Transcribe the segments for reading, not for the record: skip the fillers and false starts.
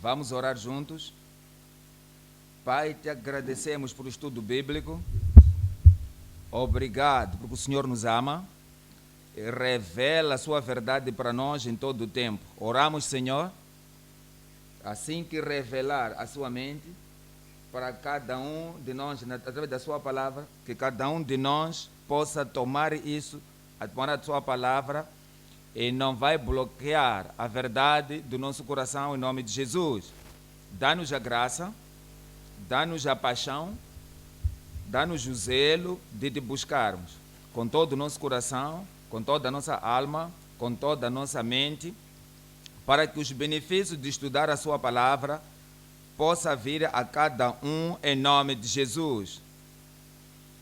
Vamos orar juntos. Pai, te agradecemos por estudo bíblico. Obrigado porque o Senhor nos ama e revela a sua verdade para nós em todo o tempo. Oramos, Senhor, assim que revelar a sua mente para cada um de nós, através da sua palavra, que cada um de nós possa tomar isso, tomar a sua palavra e não vai bloquear a verdade do nosso coração em nome de Jesus. Dá-nos a graça, dá-nos a paixão, dá-nos o zelo de te buscarmos com todo o nosso coração, com toda a nossa alma, com toda a nossa mente, para que os benefícios de estudar a sua palavra possa vir a cada um em nome de Jesus.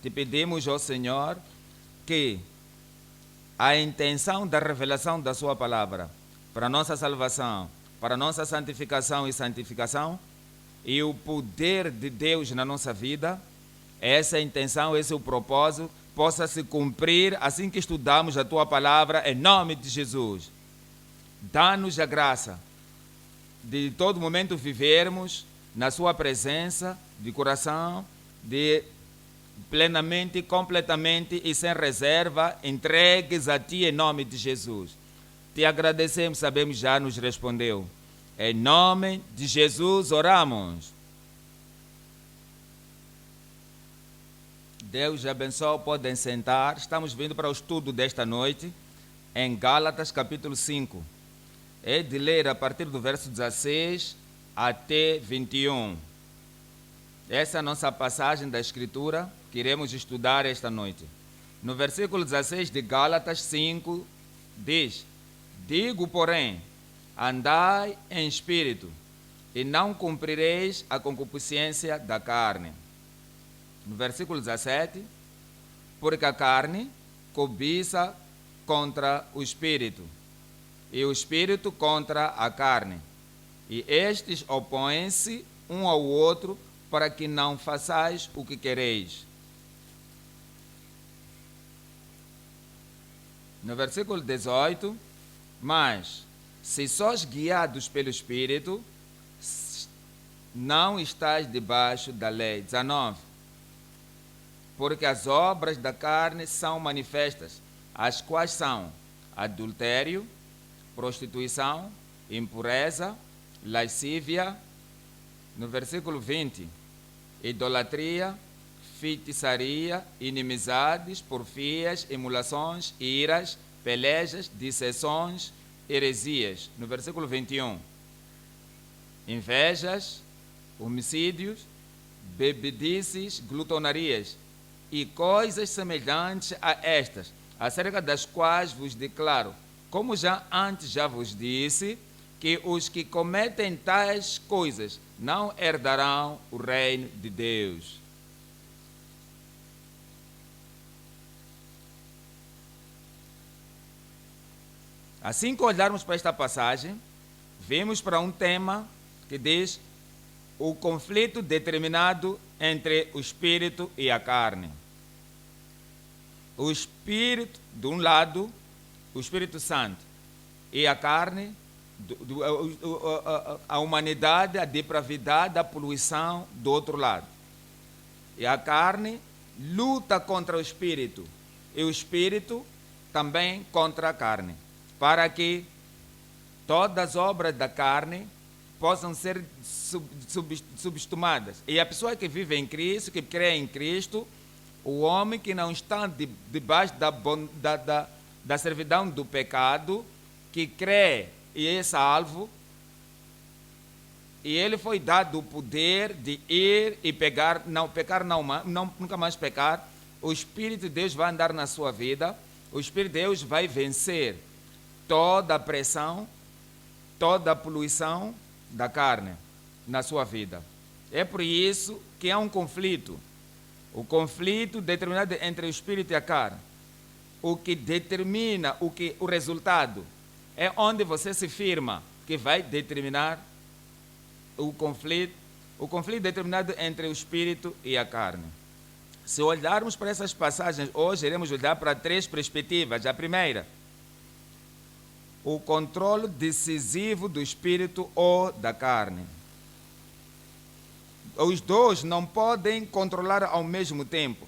Te pedimos, ó Senhor, que a intenção da revelação da sua palavra para nossa salvação, para nossa santificação e santificação, e o poder de Deus na nossa vida, essa intenção, esse é o propósito, possa se cumprir assim que estudamos a tua palavra em nome de Jesus. Dá-nos a graça de todo momento vivermos na sua presença, de coração, de plenamente, completamente e sem reserva, entregues a ti em nome de Jesus. Te agradecemos, sabemos já nos respondeu. Em nome de Jesus oramos. Deus abençoe, podem sentar. Estamos vindo para o estudo desta noite em Gálatas capítulo 5. É de ler a partir do verso 16 até 21. Essa é a nossa passagem da Escritura que iremos estudar esta noite. No versículo 16 de Gálatas 5 diz: Digo, porém, andai em espírito, e não cumprireis a concupiscência da carne. No versículo 17, porque a carne cobiça contra o espírito, e o espírito contra a carne, e estes opõem-se um ao outro, para que não façais o que quereis. No versículo 18, mas se sois guiados pelo Espírito, não estáis debaixo da lei. 19. Porque as obras da carne são manifestas, as quais são adultério, prostituição, impureza, lascívia. No versículo 20, idolatria, feitiçaria, inimizades, porfias, emulações, iras, pelejas, dissensões, heresias. No versículo 21, invejas, homicídios, bebedices, glutonarias e coisas semelhantes a estas, acerca das quais vos declaro, como já antes vos disse, que os que cometem tais coisas não herdarão o reino de Deus. Assim que olharmos para esta passagem, vemos para um tema que diz o conflito determinado entre o espírito e a carne. O espírito, de um lado, o Espírito Santo, e a carne, a humanidade, a depravidade, a poluição, do outro lado. E a carne luta contra o espírito, e o espírito também contra a carne, para que todas as obras da carne possam ser subestimadas. E a pessoa que vive em Cristo, que crê em Cristo, o homem que não está debaixo da servidão do pecado, que crê e é salvo, e ele foi dado o poder de ir e pecar, nunca mais pecar. O Espírito de Deus vai andar na sua vida, o Espírito de Deus vai vencer toda a pressão, toda a poluição da carne na sua vida. É por isso que há um conflito. O conflito determinado entre o espírito e a carne. O que determina o resultado é onde você se firma, que vai determinar o conflito determinado entre o espírito e a carne. Se olharmos para essas passagens, hoje iremos olhar para três perspectivas. A primeira, o controle decisivo do espírito ou da carne. Os dois não podem controlar ao mesmo tempo.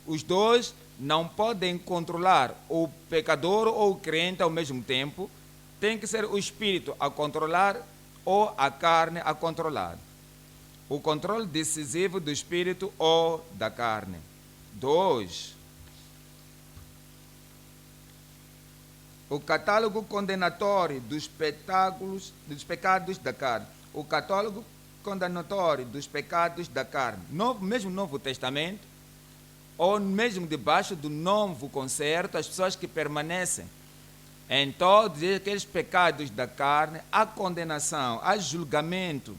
Os dois não podem controlar o pecador ou o crente ao mesmo tempo. Tem que ser o espírito a controlar ou a carne a controlar. O controle decisivo do espírito ou da carne. 2. O catálogo condenatório dos pecados da carne. O catálogo condenatório dos pecados da carne. Mesmo no Novo Testamento, ou mesmo debaixo do novo concerto, as pessoas que permanecem em todos aqueles pecados da carne, há condenação, há julgamento,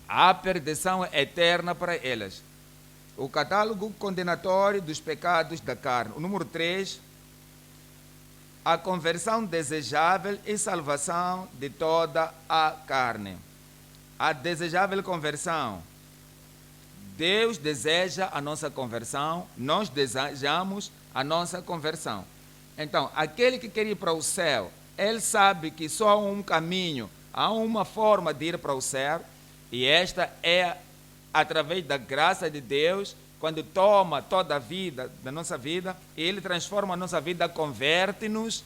há perdição eterna para elas. O catálogo condenatório dos pecados da carne. O número 3, a conversão desejável e salvação de toda a carne. A desejável conversão. Deus deseja a nossa conversão, nós desejamos a nossa conversão. Então, aquele que quer ir para o céu, ele sabe que só há um caminho, há uma forma de ir para o céu, e esta é através da graça de Deus, quando toma toda a vida da nossa vida, ele transforma a nossa vida, converte-nos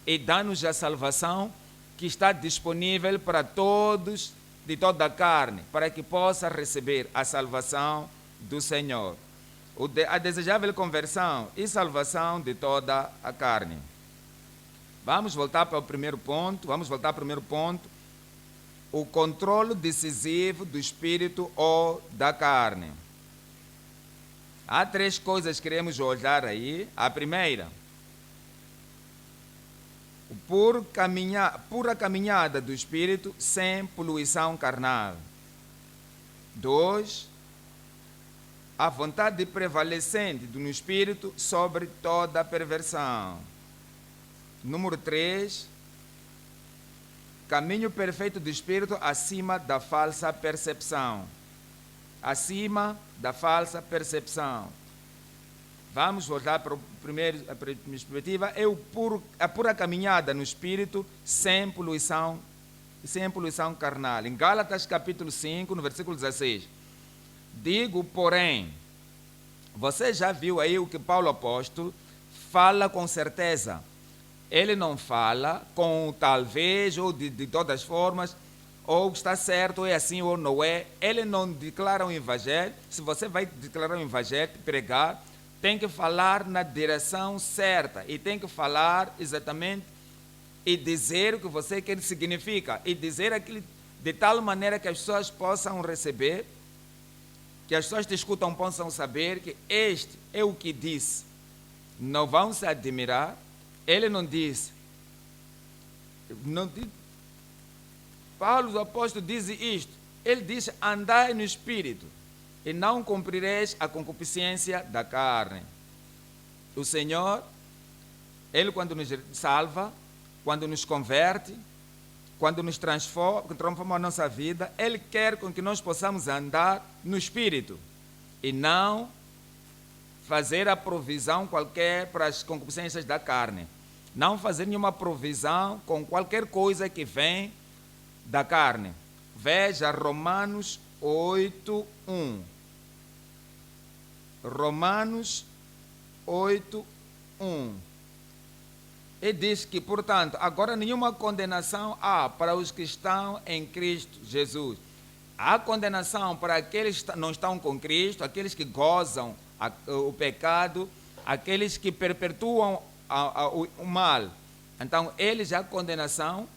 e dá-nos a salvação que está disponível para todos, de toda a carne, para que possa receber a salvação do Senhor. A desejável conversão e salvação de toda a carne. Vamos voltar para o primeiro ponto. O controle decisivo do espírito ou da carne. Há 3 coisas que queremos olhar aí. A primeira, pura caminhada do espírito sem poluição carnal. 2, a vontade prevalecente no espírito sobre toda perversão. Número 3, caminho perfeito do espírito acima da falsa percepção. Acima da falsa percepção. Vamos voltar para a perspectiva, a pura caminhada no espírito sem poluição carnal. Em Gálatas capítulo 5, no versículo 16. Digo, porém, você já viu aí o que Paulo apóstolo fala com certeza. Ele não fala com talvez ou de todas as formas, ou está certo, ou é assim ou não é. Ele não declara o evangelho. Se você vai declarar o evangelho, pregar, tem que falar na direção certa e tem que falar exatamente e dizer o que você quer significa e dizer aquilo de tal maneira que as pessoas possam receber, que as pessoas que escutam possam saber que este é o que disse. Não vão se admirar. Ele não disse. Paulo, o apóstolo, diz isto. Ele diz, andai no espírito e não cumprireis a concupiscência da carne. O Senhor, Ele quando nos salva, quando nos converte, quando nos transforma a nossa vida, Ele quer com que nós possamos andar no espírito e não fazer a provisão qualquer para as concupiscências da carne. Não fazer nenhuma provisão com qualquer coisa que vem da carne. Veja Romanos 8:1. Romanos 8:1. E diz que, portanto, agora nenhuma condenação há para os que estão em Cristo Jesus. Há condenação para aqueles que não estão com Cristo, aqueles que gozam o pecado, aqueles que perpetuam o mal. Então, eles há condenação.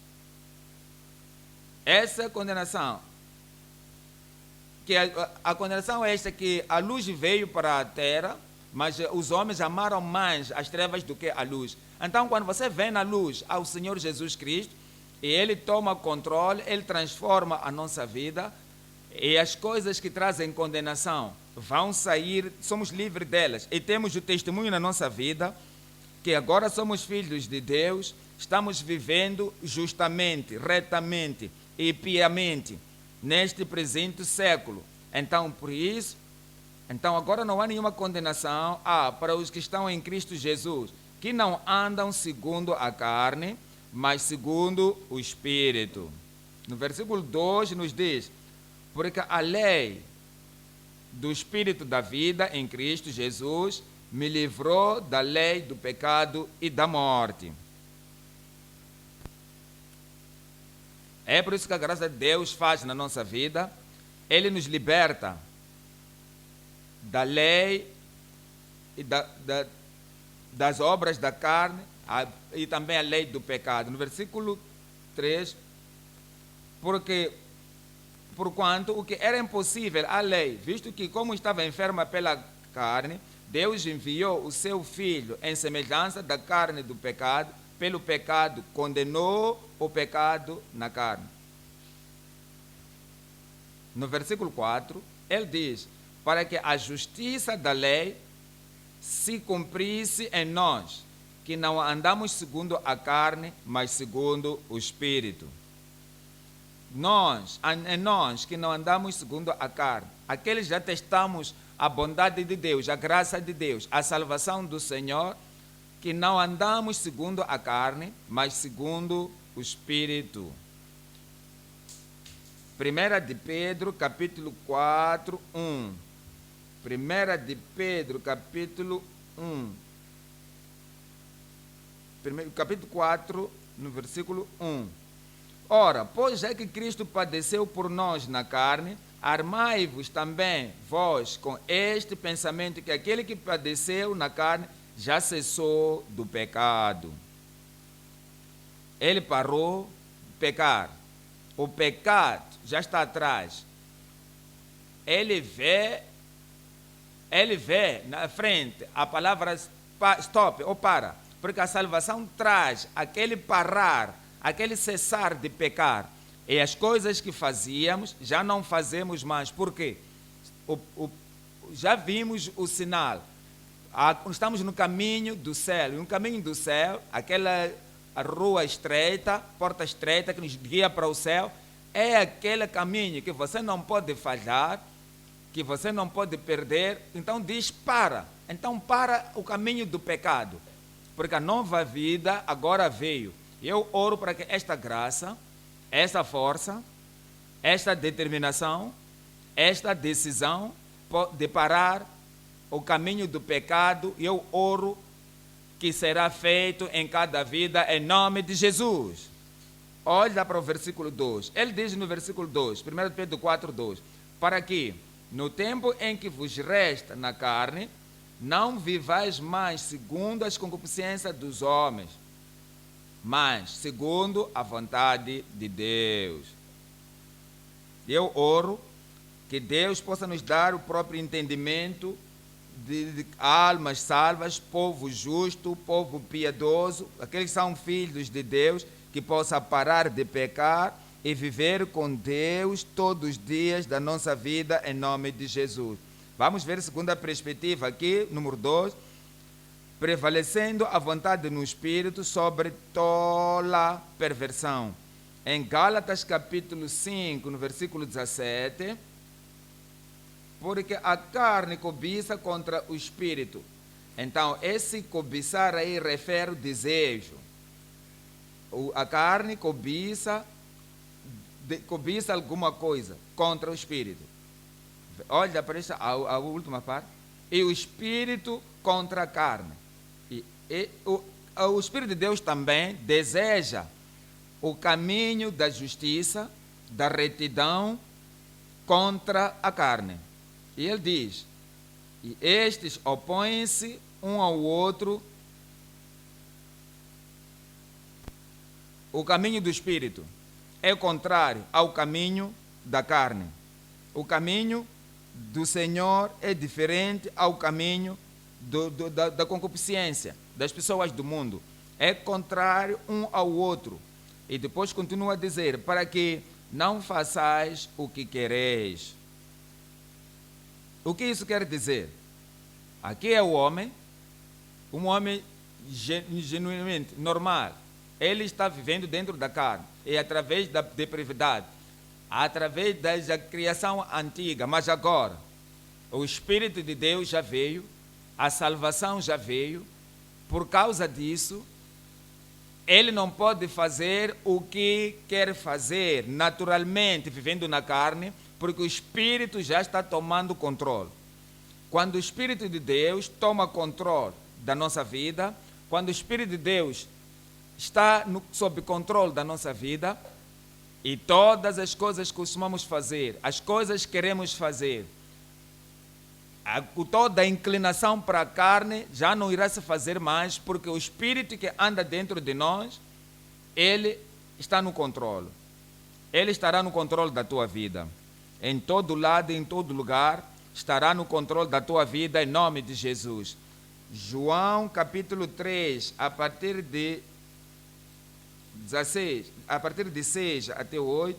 Essa condenação, que a condenação é esta, que a luz veio para a terra, mas os homens amaram mais as trevas do que a luz. Então, quando você vem na luz ao Senhor Jesus Cristo, e Ele toma controle, Ele transforma a nossa vida, e as coisas que trazem condenação vão sair, somos livres delas. E temos o testemunho na nossa vida, que agora somos filhos de Deus, estamos vivendo justamente, retamente e piamente neste presente século. Então, por isso, agora não há nenhuma condenação para os que estão em Cristo Jesus, que não andam segundo a carne, mas segundo o Espírito. No versículo 2 nos diz: porque a lei do Espírito da vida em Cristo Jesus me livrou da lei do pecado e da morte. É por isso que a graça de Deus faz na nossa vida. Ele nos liberta da lei e das obras da carne e também a lei do pecado. No versículo 3, porquanto o que era impossível à lei, visto que como estava enferma pela carne, Deus enviou o seu Filho em semelhança da carne do pecado, pelo pecado condenou o pecado na carne. No versículo 4, ele diz: para que a justiça da lei se cumprisse em nós, que não andamos segundo a carne, mas segundo o Espírito. Em nós que não andamos segundo a carne, aqueles já testamos a bondade de Deus, a graça de Deus, a salvação do Senhor, que não andamos segundo a carne, mas segundo o Espírito. 1 de Pedro, capítulo 4, 1. 1 de Pedro, capítulo 1. Capítulo 4, no versículo 1. Ora, pois é que Cristo padeceu por nós na carne, armai-vos também vós com este pensamento, que aquele que padeceu na carne já cessou do pecado. Ele parou de pecar. O pecado já está atrás. Ele vê na frente a palavra stop ou para, porque a salvação traz aquele parar, aquele cessar de pecar. E as coisas que fazíamos já não fazemos mais. Por quê? Já vimos o sinal. Estamos no caminho do céu. E no caminho do céu, aquela rua estreita, porta estreita que nos guia para o céu, é aquele caminho que você não pode falhar, que você não pode perder. Então diz para. Então para o caminho do pecado. Porque a nova vida agora veio. Eu oro para que esta graça, esta força, esta determinação, esta decisão de parar o caminho do pecado, eu oro que será feito em cada vida em nome de Jesus. Olha para o versículo 2. Ele diz no versículo 2, 1 Pedro 4, 2, para que no tempo em que vos resta na carne, não vivais mais segundo as concupiscências dos homens, mas segundo a vontade de Deus. Eu oro que Deus possa nos dar o próprio entendimento de almas salvas, povo justo, povo piedoso, aqueles que são filhos de Deus, que possa parar de pecar e viver com Deus todos os dias da nossa vida em nome de Jesus. Vamos ver a segunda perspectiva aqui, número 2. Prevalecendo a vontade no Espírito sobre tola perversão. Em Gálatas capítulo 5, no versículo 17, porque a carne cobiça contra o Espírito. Então, esse cobiçar aí refere ao desejo. A carne cobiça alguma coisa contra o Espírito. Olha para essa, a última parte. E o Espírito contra a carne. O Espírito de Deus também deseja o caminho da justiça, da retidão contra a carne. E ele diz: e estes opõem-se um ao outro. O caminho do Espírito é contrário ao caminho da carne. O caminho do Senhor é diferente ao caminho da concupiscência das pessoas do mundo. É contrário um ao outro. E depois continua a dizer: para que não façais o que quereis. O que isso quer dizer? Aqui é o homem, um homem genuinamente normal. Ele está vivendo dentro da carne, e através da depravidade, através da criação antiga. Mas agora, o Espírito de Deus já veio, a salvação já veio. Por causa disso, ele não pode fazer o que quer fazer naturalmente, vivendo na carne, porque o Espírito já está tomando controle. Quando o Espírito de Deus toma controle da nossa vida, quando o Espírito de Deus está sob controle da nossa vida, e todas as coisas que costumamos fazer, as coisas que queremos fazer, toda a inclinação para a carne já não irá se fazer mais, porque o Espírito que anda dentro de nós, ele está no controle. Ele estará no controle da tua vida. Em todo lado, em todo lugar, estará no controle da tua vida, em nome de Jesus. João capítulo 3, a partir de 16, a partir de 6 até 8,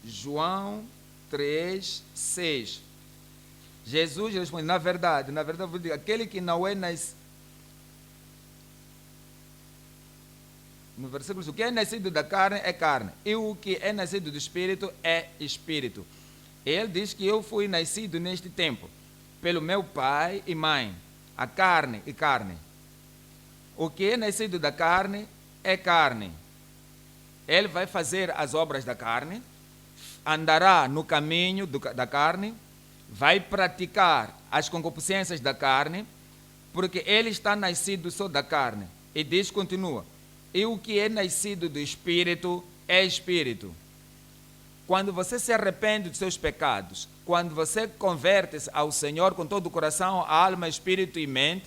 João 3, 6. Jesus responde, na verdade, eu vou dizer, aquele que não é nascido, no versículo, o que é nascido da carne é carne, e o que é nascido do Espírito é Espírito. Ele diz que eu fui nascido neste tempo, pelo meu pai e mãe, a carne e carne. O que é nascido da carne é carne. Ele vai fazer as obras da carne, andará no caminho da carne, vai praticar as concupiscências da carne, porque ele está nascido só da carne. E diz, continua, e o que é nascido do Espírito é Espírito. Quando você se arrepende dos seus pecados, quando você converte-se ao Senhor com todo o coração, alma, espírito e mente,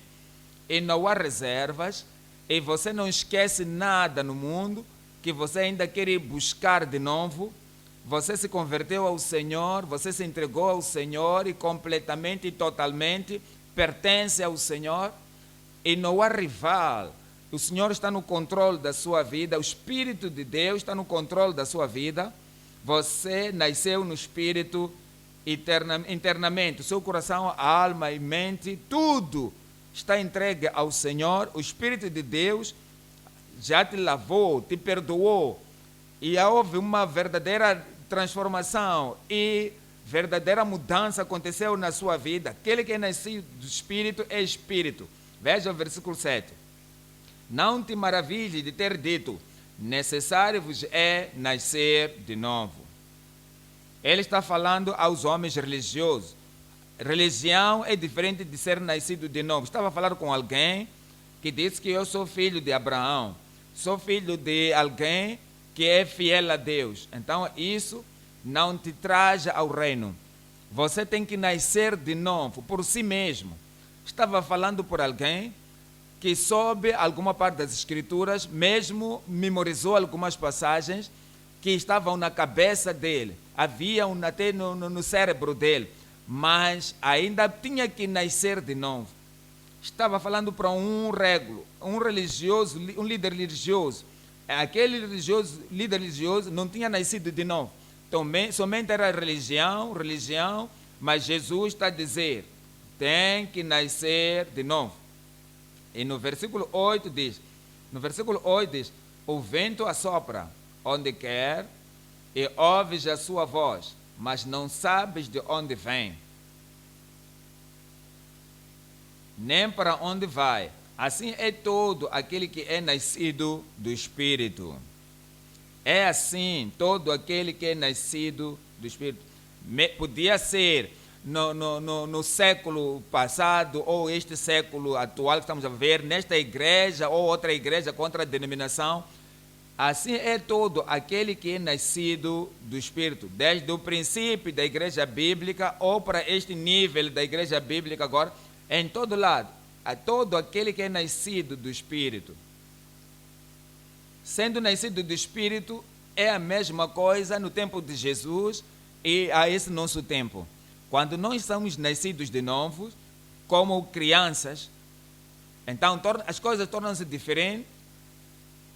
e não há reservas, e você não esquece nada no mundo, que você ainda quer ir buscar de novo, você se converteu ao Senhor, você se entregou ao Senhor e completamente e totalmente pertence ao Senhor, e não há rival. O Senhor está no controle da sua vida, o Espírito de Deus está no controle da sua vida. Você nasceu no Espírito internamente, o seu coração, a alma e mente, tudo está entregue ao Senhor. O Espírito de Deus já te lavou, te perdoou, e houve uma verdadeira transformação e verdadeira mudança aconteceu na sua vida. Aquele que é nascido do Espírito é Espírito. Veja o versículo 7. Não te maravilhes de ter dito, necessário vos é nascer de novo. Ele está falando aos homens religiosos. Religião é diferente de ser nascido de novo. Estava falando com alguém que disse que eu sou filho de Abraão, sou filho de alguém que é fiel a Deus. Então isso não te traz ao reino. Você tem que nascer de novo por si mesmo. Estava falando por alguém que soube alguma parte das Escrituras, mesmo memorizou algumas passagens que estavam na cabeça dele, haviam até no cérebro dele, mas ainda tinha que nascer de novo. Estava falando para um régulo, um religioso, um líder religioso. Aquele líder religioso não tinha nascido de novo. Somente era religião, mas Jesus está a dizer, tem que nascer de novo. E no versículo 8 diz, o vento assopra onde quer e ouves a sua voz, mas não sabes de onde vem, nem para onde vai. Assim é todo aquele que é nascido do Espírito. É assim todo aquele que é nascido do Espírito. Podia ser no século passado ou este século atual que estamos a ver, nesta igreja ou outra igreja com outra denominação. Assim é todo aquele que é nascido do Espírito, desde o princípio da igreja bíblica ou para este nível da igreja bíblica agora, em todo lado, a todo aquele que é nascido do Espírito. Sendo nascido do Espírito é a mesma coisa no tempo de Jesus e a esse nosso tempo. Quando nós somos nascidos de novo, como crianças, então as coisas tornam-se diferentes,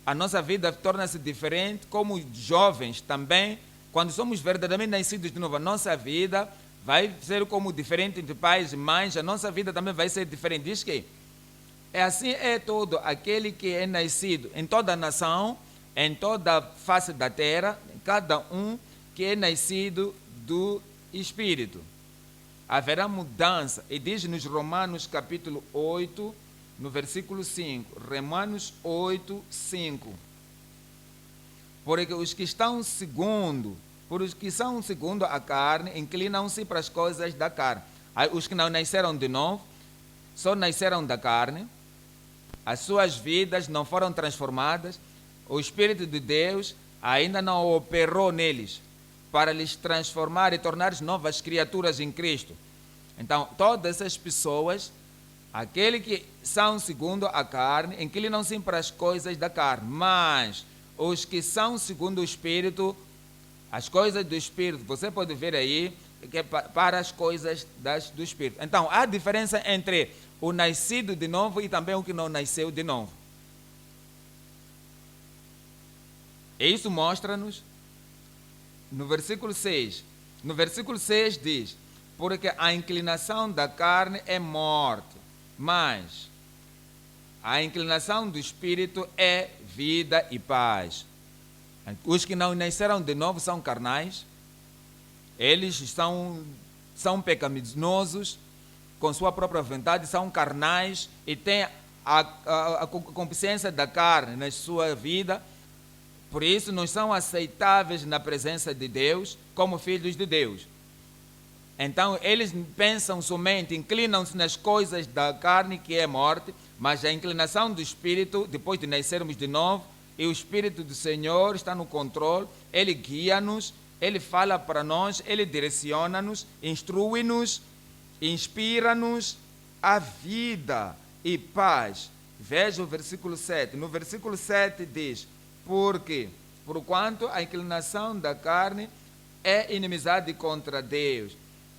a nossa vida torna-se diferente, como jovens também, quando somos verdadeiramente nascidos de novo, a nossa vida vai ser como diferente de pais e mães, a nossa vida também vai ser diferente. Diz que é assim é todo aquele que é nascido em toda a nação, em toda a face da terra, cada um que é nascido do Espírito. Haverá mudança, e diz nos Romanos capítulo 8, no versículo 5. Romanos 8, 5. Porque os que são segundo a carne, inclinam-se para as coisas da carne. Os que não nasceram de novo, só nasceram da carne, as suas vidas não foram transformadas, o Espírito de Deus ainda não operou neles para lhes transformar e tornar novas criaturas em Cristo. Então, todas essas pessoas, aqueles que são segundo a carne, inclinam-se para as coisas da carne, mas os que são segundo o Espírito, as coisas do Espírito, você pode ver aí, que é para as coisas do Espírito. Então, há diferença entre o nascido de novo e também o que não nasceu de novo. E isso mostra-nos no versículo 6. No versículo 6 diz: porque a inclinação da carne é morte, mas a inclinação do Espírito é vida e paz. Os que não nasceram de novo são carnais, eles são pecaminosos, com sua própria vontade, são carnais e têm a concupiscência da carne na sua vida. Por isso não são aceitáveis na presença de Deus como filhos de Deus. Então eles pensam somente, inclinam-se nas coisas da carne, que é morte, mas a inclinação do Espírito, depois de nascermos de novo, e o Espírito do Senhor está no controle, Ele guia-nos, Ele fala para nós, Ele direciona-nos, instrui-nos, inspira-nos a vida e paz. Veja o versículo 7. No versículo 7 diz: porque, porquanto a inclinação da carne é inimizade contra Deus.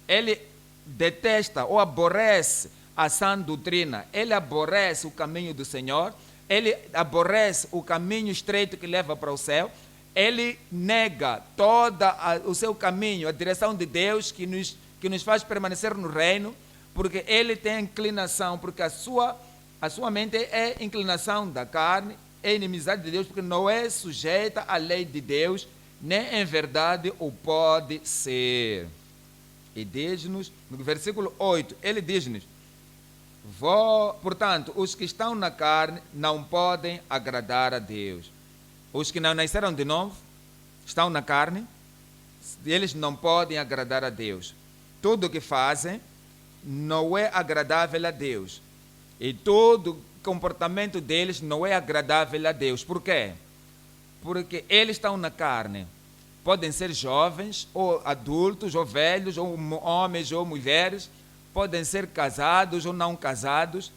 Ele detesta ou aborrece a sã doutrina, ele aborrece o caminho do Senhor, ele aborrece o caminho estreito que leva para o céu, ele nega todo o seu caminho, a direção de Deus que nos faz permanecer no reino, porque ele tem inclinação, porque a sua mente é inclinação da carne, é inimizade de Deus, porque não é sujeita à lei de Deus, nem em verdade o pode ser. E diz-nos, no versículo 8, ele diz-nos: portanto, os que estão na carne não podem agradar a Deus. Os que não nasceram de novo, estão na carne, eles não podem agradar a Deus. Tudo o que fazem não é agradável a Deus. E todo comportamento deles não é agradável a Deus. Por quê? Porque eles estão na carne. Podem ser jovens, ou adultos, ou velhos, ou homens, ou mulheres. Podem ser casados ou não casados.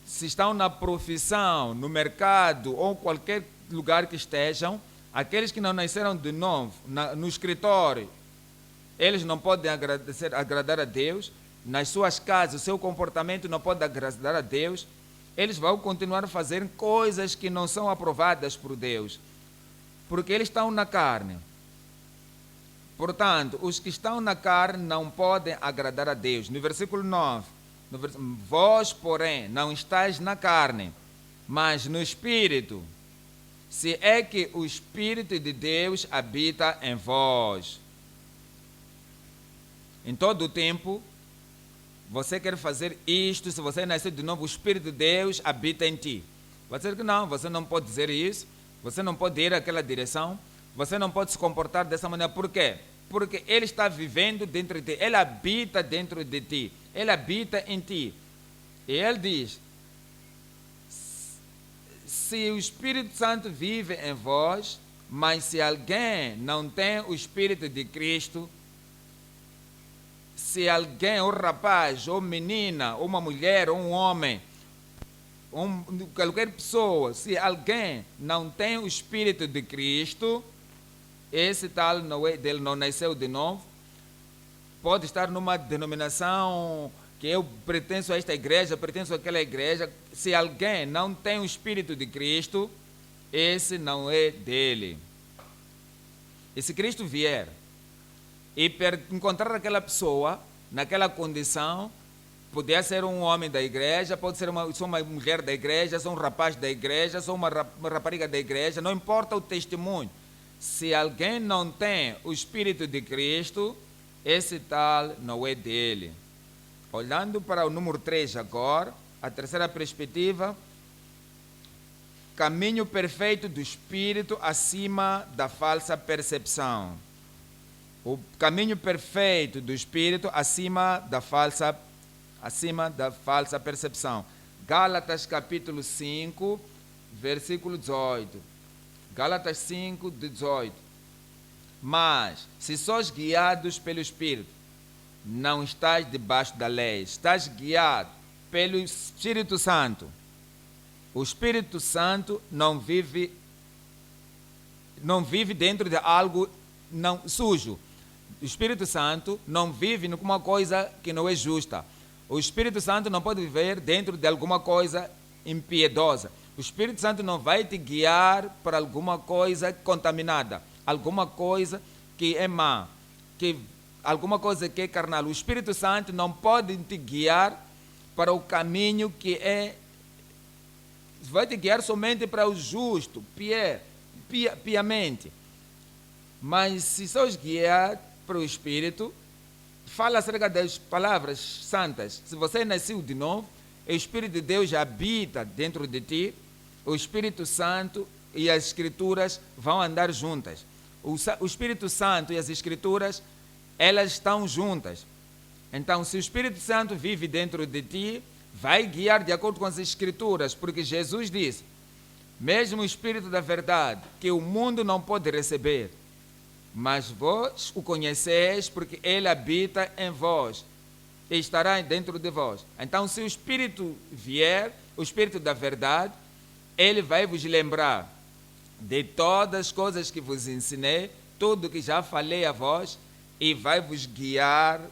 Se estão na profissão, no mercado, ou qualquer lugar que estejam, aqueles que não nasceram de novo, no escritório, eles não podem agradar a Deus. Nas suas casas, o seu comportamento não pode agradar a Deus. Eles vão continuar a fazer coisas que não são aprovadas por Deus, porque eles estão na carne. Portanto, os que estão na carne não podem agradar a Deus. No versículo 9, vós, porém, não estáis na carne, mas no Espírito, se é que o Espírito de Deus habita em vós. Em todo o tempo, você quer fazer isto, se você nascer de novo, o Espírito de Deus habita em ti. Você diz que não, você não pode dizer isso, você não pode ir naquela direção, você não pode se comportar dessa maneira. Por quê? Porque Ele está vivendo dentro de ti, Ele habita dentro de ti, Ele habita em ti. E Ele diz: se o Espírito Santo vive em vós, mas se alguém não tem o Espírito de Cristo, se alguém, um rapaz, ou menina, ou uma mulher, ou um homem, qualquer pessoa, se alguém não tem o Espírito de Cristo, esse tal dele não nasceu de novo, pode estar numa denominação que eu pertenço a esta igreja, pertenço àquela igreja. Se alguém não tem o Espírito de Cristo, esse não é dele. E se Cristo vier e encontrar aquela pessoa naquela condição, podia ser um homem da igreja, pode ser uma mulher da igreja, sou um rapaz da igreja, sou uma rapariga da igreja, não importa o testemunho. Se alguém não tem o Espírito de Cristo, esse tal não é dele. Olhando para o número 3 agora, A terceira perspectiva, caminho perfeito do Espírito acima da falsa percepção. O caminho perfeito do Espírito acima da falsa percepção. Gálatas capítulo 5, versículo 18. Gálatas 5, 18. Mas, se sois guiados pelo Espírito, não estás debaixo da lei, estás guiado pelo Espírito Santo. O Espírito Santo não vive dentro de algo não sujo. O Espírito Santo não vive numa coisa que não é justa. O Espírito Santo não pode viver dentro de alguma coisa impiedosa. O Espírito Santo não vai te guiar para alguma coisa contaminada, alguma coisa que é má, alguma coisa que é carnal. O Espírito Santo não pode te guiar para o caminho que vai te guiar somente para o justo, piamente. Mas se sois guiados para o Espírito, fala acerca das palavras santas. Se você nasceu de novo, o Espírito de Deus habita dentro de ti, o Espírito Santo e as Escrituras vão andar juntas. O Espírito Santo e as Escrituras, elas estão juntas. Então, se o Espírito Santo vive dentro de ti, vai guiar de acordo com as Escrituras, porque Jesus disse, mesmo o Espírito da verdade, que o mundo não pode receber, mas vós o conheceis porque ele habita em vós e estará dentro de vós. Então, se o Espírito vier, o Espírito da verdade, ele vai vos lembrar de todas as coisas que vos ensinei, tudo que já falei a vós, e vai vos guiar-vos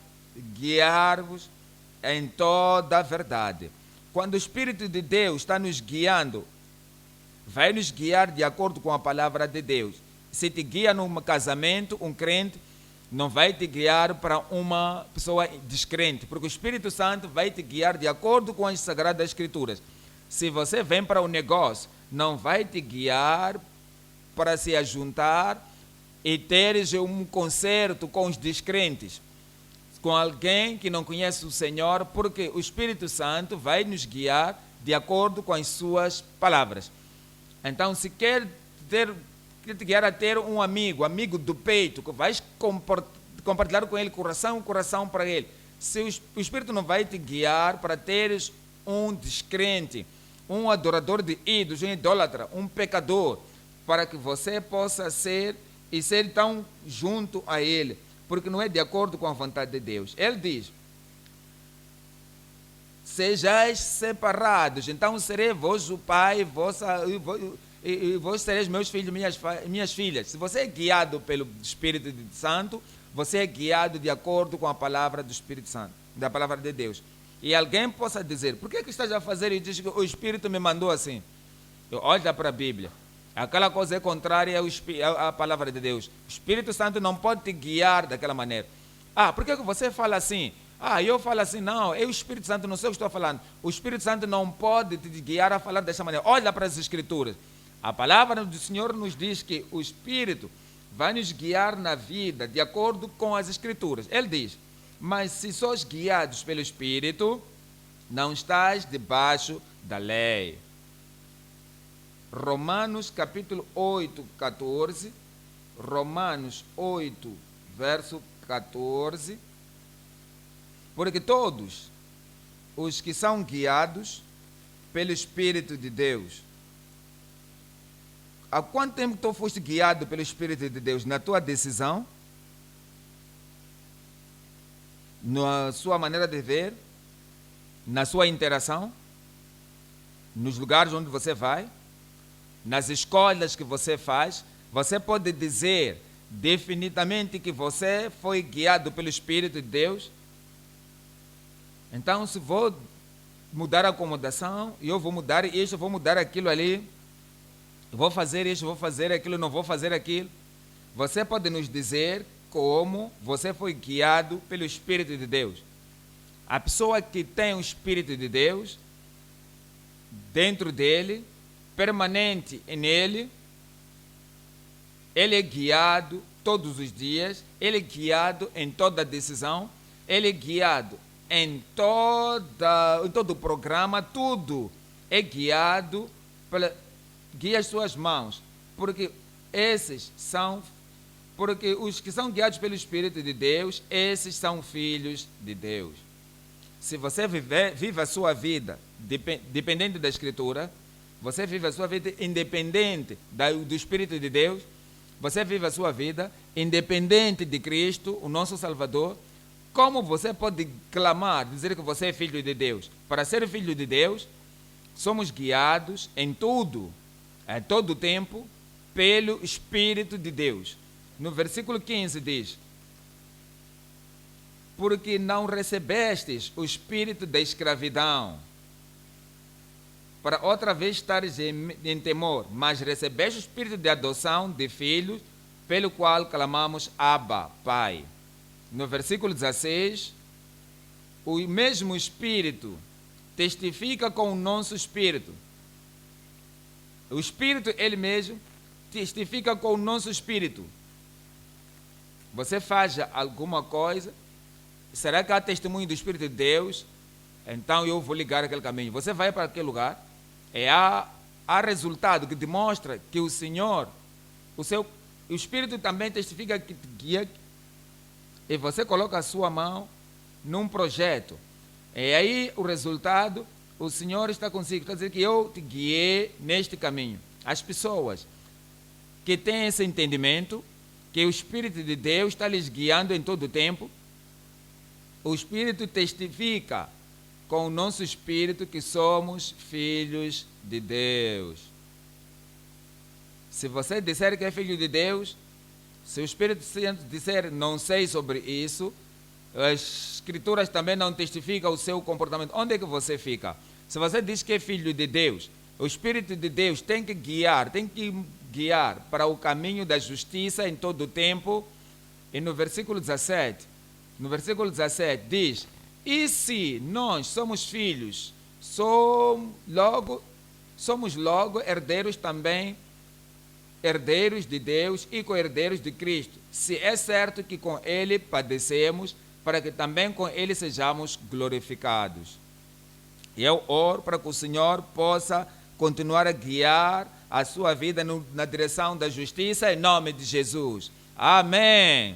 em toda a verdade. Quando o Espírito de Deus está nos guiando, vai nos guiar de acordo com a palavra de Deus. Se te guia num casamento, um crente não vai te guiar para uma pessoa descrente, porque o Espírito Santo vai te guiar de acordo com as Sagradas Escrituras. Se você vem para um negócio, não vai te guiar para se ajuntar e teres um concerto com os descrentes, com alguém que não conhece o Senhor, porque o Espírito Santo vai nos guiar de acordo com as suas palavras. Então, se quer te guiar a ter um amigo do peito, que vais compartilhar com ele coração para ele. Se o Espírito não vai te guiar para teres um descrente, um adorador de ídolos, um idólatra, um pecador, para que você possa ser tão junto a ele, porque não é de acordo com a vontade de Deus. Ele diz, sejais separados, então serei vós o pai, e vós sereis meus filhos, minhas filhas. Se você é guiado pelo Espírito Santo, você é guiado de acordo com a palavra do Espírito Santo, da palavra de Deus. E alguém possa dizer, por que estás a fazer? E diz que o Espírito me mandou assim. Olha para a Bíblia. Aquela coisa é contrária à palavra de Deus. O Espírito Santo não pode te guiar daquela maneira. Por que você fala assim? Eu falo assim, não, é o Espírito Santo, não sei o que estou falando. O Espírito Santo não pode te guiar a falar dessa maneira. Olha para as Escrituras. A palavra do Senhor nos diz que o Espírito vai nos guiar na vida de acordo com as Escrituras. Ele diz, mas se sois guiados pelo Espírito, não estáis debaixo da lei. Romanos capítulo 8, 14. Romanos 8, verso 14. Porque todos os que são guiados pelo Espírito de Deus. Há quanto tempo tu foste guiado pelo Espírito de Deus? Na tua decisão? Na sua maneira de ver? Na sua interação? Nos lugares onde você vai? Nas escolhas que você faz? Você pode dizer definitivamente que você foi guiado pelo Espírito de Deus? Então, se vou mudar a acomodação, eu vou mudar isso, vou mudar aquilo ali, vou fazer isso, vou fazer aquilo, não vou fazer aquilo. Você pode nos dizer como você foi guiado pelo Espírito de Deus. A pessoa que tem o Espírito de Deus dentro dele, permanente nele, ele é guiado todos os dias, ele é guiado em toda decisão, ele é guiado em todo o programa, tudo é guiado guia as suas mãos, porque os que são guiados pelo Espírito de Deus, esses são filhos de Deus. Se você vive a sua vida dependente da Escritura, você vive a sua vida independente do Espírito de Deus, você vive a sua vida independente de Cristo, o nosso Salvador, como você pode clamar, dizer que você é filho de Deus? Para ser filho de Deus, somos guiados em tudo, em todo o tempo, pelo Espírito de Deus. No versículo 15 diz: porque não recebestes o espírito da escravidão, para outra vez estares em temor, mas recebeste o espírito de adoção de filhos, pelo qual clamamos Abba, Pai. No versículo 16, o mesmo Espírito testifica com o nosso espírito. O Espírito, ele mesmo, testifica com o nosso espírito. Você faz alguma coisa, será que há testemunho do Espírito de Deus? Então eu vou ligar aquele caminho. Você vai para aquele lugar, e há resultado que demonstra que o Senhor, o Espírito também testifica que te guia, e você coloca a sua mão num projeto. E aí o resultado, o Senhor está consigo. Está dizendo que eu te guiei neste caminho. As pessoas que têm esse entendimento, que o Espírito de Deus está lhes guiando em todo o tempo, o Espírito testifica com o nosso espírito que somos filhos de Deus. Se você disser que é filho de Deus, se o Espírito Santo disser não sei sobre isso, as Escrituras também não testificam o seu comportamento. Onde é que você fica? Se você diz que é filho de Deus, o Espírito de Deus tem que guiar para o caminho da justiça em todo o tempo. E no versículo 17 diz: e se nós somos filhos, somos logo herdeiros também, herdeiros de Deus e co-herdeiros de Cristo, se é certo que com Ele padecemos, para que também com Ele sejamos glorificados. E eu oro para que o Senhor possa continuar a guiar a sua vida na direção da justiça, em nome de Jesus. Amém.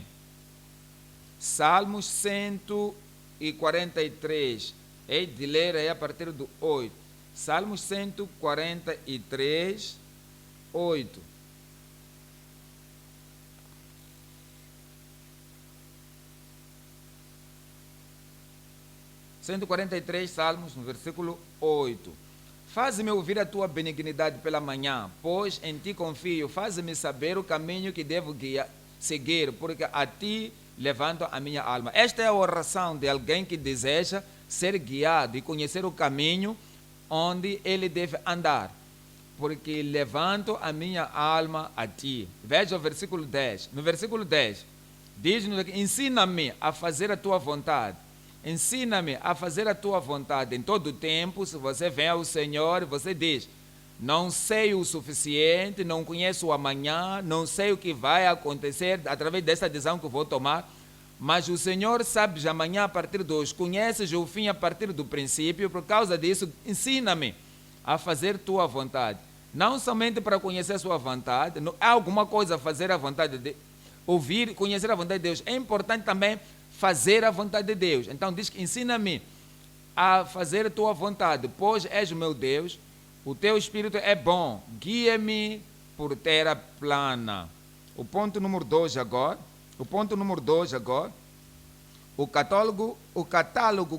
Salmos 143. Hei de ler aí a partir do 8. Salmos 143, 8. Salmos, no versículo 8. Faze-me ouvir a tua benignidade pela manhã, pois em ti confio. Faze-me saber o caminho que devo seguir, porque a ti levanto a minha alma. Esta é a oração de alguém que deseja ser guiado e conhecer o caminho onde ele deve andar. Porque levanto a minha alma a ti. Veja o versículo 10. No versículo 10, diz-nos aqui: ensina-me a fazer a tua vontade. Ensina-me a fazer a tua vontade em todo o tempo. Se você vem ao Senhor e você diz: não sei o suficiente, não conheço o amanhã, não sei o que vai acontecer através dessa decisão que eu vou tomar, mas o Senhor sabe já amanhã a partir de hoje, conheces o fim a partir do princípio. Por causa disso, ensina-me a fazer tua vontade. Não somente para conhecer a sua vontade, há alguma coisa a fazer a vontade de ouvir, conhecer a vontade de Deus. É importante também fazer a vontade de Deus. Então diz que ensina-me a fazer a tua vontade, pois és o meu Deus, o teu Espírito é bom, guia-me por terra plana. O ponto número 2 agora, o catálogo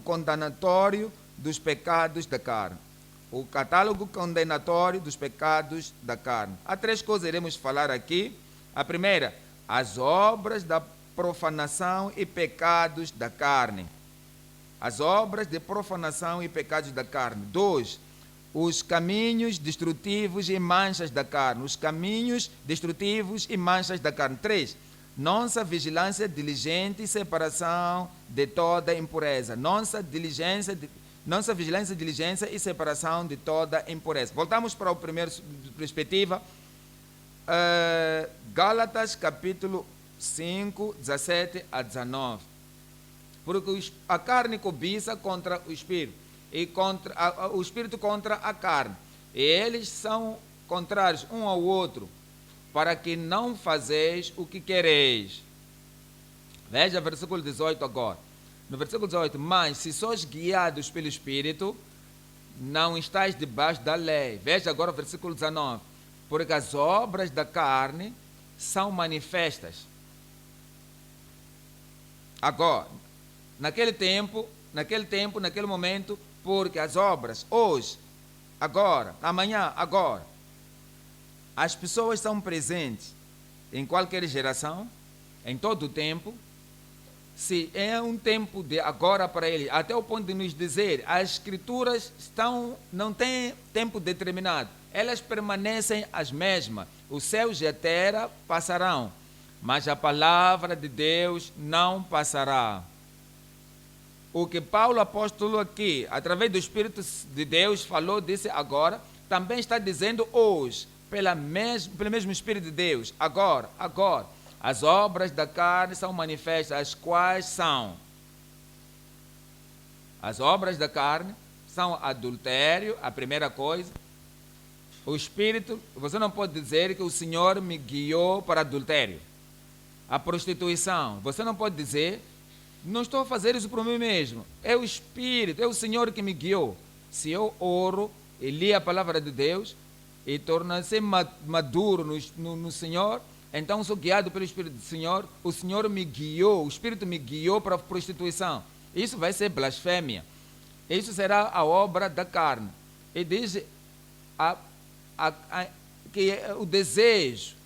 condenatório dos pecados da carne. O catálogo condenatório dos pecados da carne. Há 3 coisas que iremos falar aqui. A primeira, as obras da profanação e pecados da carne. As obras de profanação e pecados da carne. 2, os caminhos destrutivos e manchas da carne. Os caminhos destrutivos e manchas da carne. 3, nossa vigilância diligente e separação de toda impureza. Nossa vigilância, diligência e separação de toda impureza. Voltamos para a primeira perspectiva. Gálatas capítulo 5, 17 a 19. porque a carne cobiça contra o espírito, e o espírito contra a carne. E eles são contrários um ao outro, para que não fazeis o que quereis. Veja versículo 18 agora. No versículo 18, mas se sois guiados pelo Espírito, não estáis debaixo da lei. Veja agora o versículo 19. Porque as obras da carne são manifestas. Agora, naquele momento, porque as obras, hoje, agora, amanhã, agora, as pessoas são presentes em qualquer geração, em todo o tempo. Se é um tempo de agora para ele, até o ponto de nos dizer, as escrituras não têm tempo determinado, elas permanecem as mesmas. Os céus e a terra passarão, mas a palavra de Deus não passará. O que Paulo apóstolo aqui, através do Espírito de Deus, falou, disse agora, também está dizendo hoje, pelo mesmo Espírito de Deus, agora. As obras da carne são manifestas, as quais são. As obras da carne são adultério, a primeira coisa. O espírito, você não pode dizer que o Senhor me guiou para adultério. A prostituição, você não pode dizer, não estou a fazer isso por mim mesmo. É o Espírito, é o Senhor que me guiou. Se eu oro e li a palavra de Deus e torno-se maduro no Senhor, então sou guiado pelo Espírito do Senhor, o Senhor me guiou, o Espírito me guiou para a prostituição. Isso vai ser blasfêmia. Isso será a obra da carne. E diz que é o desejo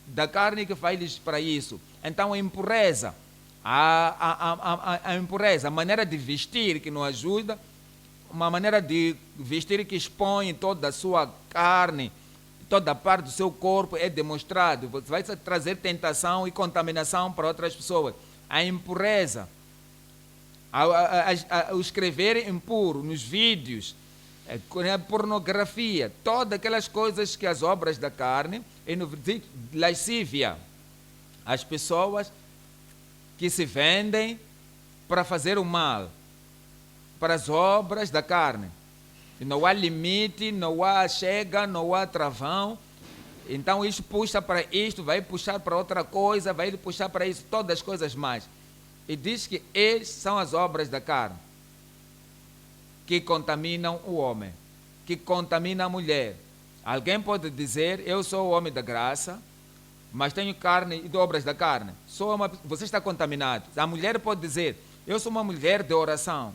da carne que faz para isso. Então a impureza, a impureza, a maneira de vestir que nos ajuda, uma maneira de vestir que expõe toda a sua carne, toda parte do seu corpo é demonstrado. Você vai trazer tentação e contaminação para outras pessoas. A impureza, o escrever impuro nos vídeos, a pornografia, todas aquelas coisas que as obras da carne, e no lascívia, as pessoas que se vendem para fazer o mal, para as obras da carne. Não há limite, não há chega, não há travão. Então isso puxa para isto, vai puxar para outra coisa, vai puxar para isso, todas as coisas mais. E diz que eles são as obras da carne, que contaminam o homem, que contaminam a mulher. Alguém pode dizer, eu sou o homem da graça, mas tenho carne e obras da carne. Você está contaminado. A mulher pode dizer, eu sou uma mulher de oração.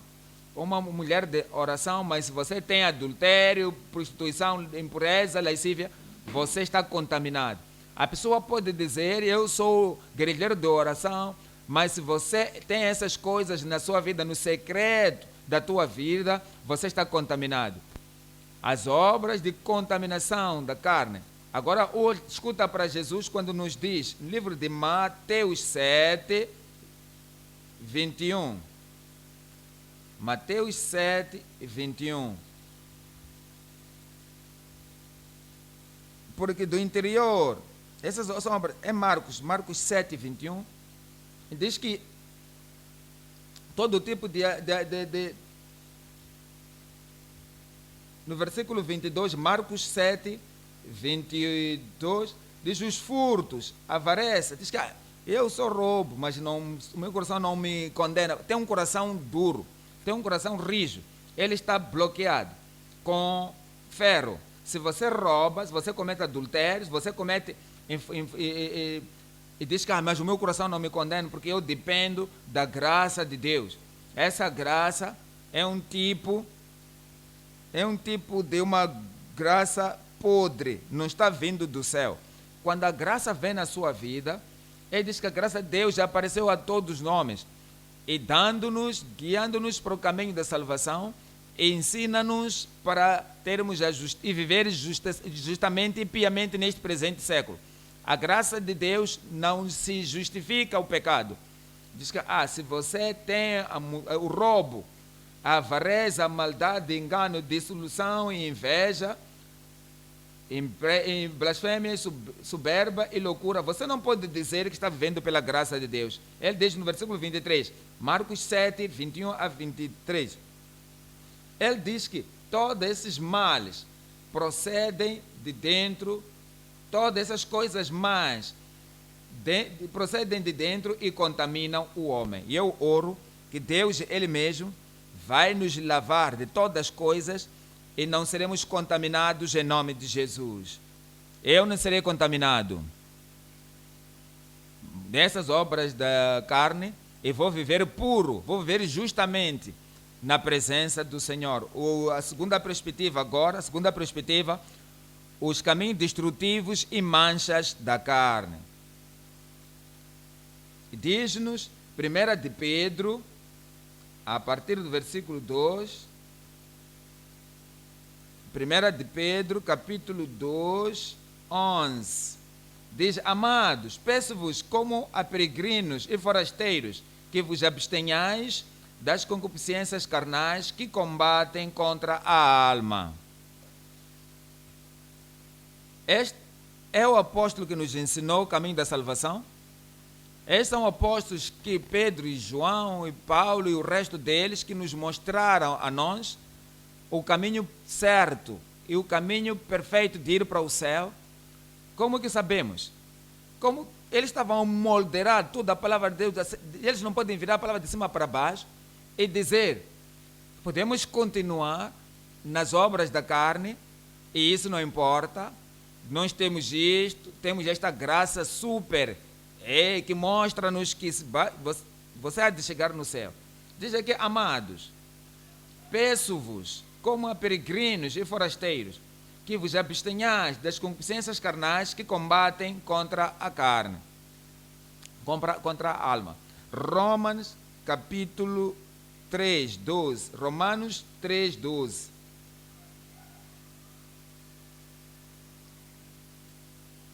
Uma mulher de oração, mas se você tem adultério, prostituição, impureza, lascívia, você está contaminado. A pessoa pode dizer, eu sou guerrilheiro de oração, mas se você tem essas coisas na sua vida, no secreto da tua vida, você está contaminado. As obras de contaminação da carne. Agora, escuta para Jesus quando nos diz, no livro de Mateus 7, 21. Mateus 7, 21. Porque do interior, essas são obras, é Marcos 7, 21, diz que todo tipo no versículo 22, Marcos 7, 22, diz os furtos, avareza, diz que eu sou roubo, mas o meu coração não me condena. Tem um coração duro, tem um coração rijo, ele está bloqueado com ferro. Se você rouba, se você comete adultérios, você comete e diz que mas o meu coração não me condena porque eu dependo da graça de Deus. Essa graça é um tipo de uma graça podre, não está vindo do céu. Quando a graça vem na sua vida, ele diz que a graça de Deus já apareceu a todos os homens, e dando-nos, guiando-nos para o caminho da salvação, e ensina-nos para termos e viver justamente e piamente neste presente século. A graça de Deus não se justifica o pecado. Diz que se você tem o roubo, a avareza, a maldade, engano, dissolução e inveja, Em blasfêmia, soberba e loucura. Você não pode dizer que está vivendo pela graça de Deus. Ele diz no versículo 23, Marcos 7, 21 a 23. Ele diz que todos esses males procedem de dentro, todas essas coisas más procedem de dentro e contaminam o homem. E eu oro que Deus, Ele mesmo, vai nos lavar de todas as coisas e não seremos contaminados em nome de Jesus. Eu não serei contaminado dessas obras da carne e vou viver puro, vou viver justamente na presença do Senhor. A segunda perspectiva agora, os caminhos destrutivos e manchas da carne. Diz-nos 1 de Pedro, a partir do versículo 2, 1 de Pedro, capítulo 2, 11, diz: Amados, peço-vos como a peregrinos e forasteiros, que vos abstenhais das concupiscências carnais que combatem contra a alma. Este é o apóstolo que nos ensinou o caminho da salvação. Esses são apóstolos que Pedro e João e Paulo e o resto deles que nos mostraram a nós o caminho certo e o caminho perfeito de ir para o céu. Como que sabemos? Como eles estavam a moldear toda a palavra de Deus, eles não podem virar a palavra de cima para baixo e dizer, podemos continuar nas obras da carne e isso não importa, nós temos isto, temos esta graça super que mostra-nos que você há de chegar no céu. Diz aqui: amados, peço-vos como a peregrinos e forasteiros, que vos abstenhais das concupiscências carnais que combatem contra a carne, contra a alma. Romanos capítulo 3, 12. Romanos 3, 12.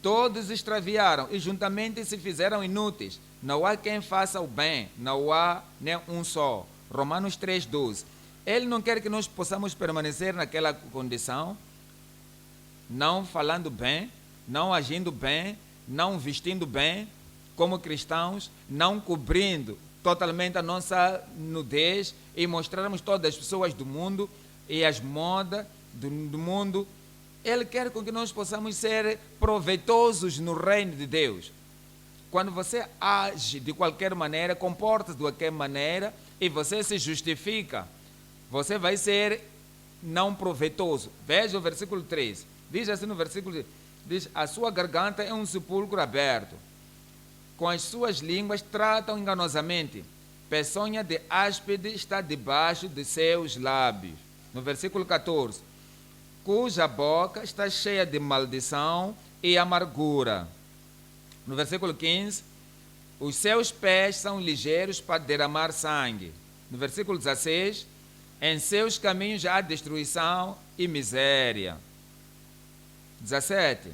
Todos extraviaram e juntamente se fizeram inúteis. Não há quem faça o bem, não há nem um só. Romanos 3, 12. Ele não quer que nós possamos permanecer naquela condição, não falando bem, não agindo bem, não vestindo bem como cristãos, não cobrindo totalmente a nossa nudez e mostrarmos todas as pessoas do mundo e as modas do mundo. Ele quer com que nós possamos ser proveitosos no reino de Deus. Quando você age de qualquer maneira, comporta-se de qualquer maneira e você se justifica, você vai ser não proveitoso. Veja o versículo 3. Diz assim no versículo 3. Diz: a sua garganta é um sepulcro aberto. Com as suas línguas tratam enganosamente. Peçonha de áspide está debaixo de seus lábios. No versículo 14. Cuja boca está cheia de maldição e amargura. No versículo 15. Os seus pés são ligeiros para derramar sangue. No versículo 16. Em seus caminhos há destruição e miséria. 17.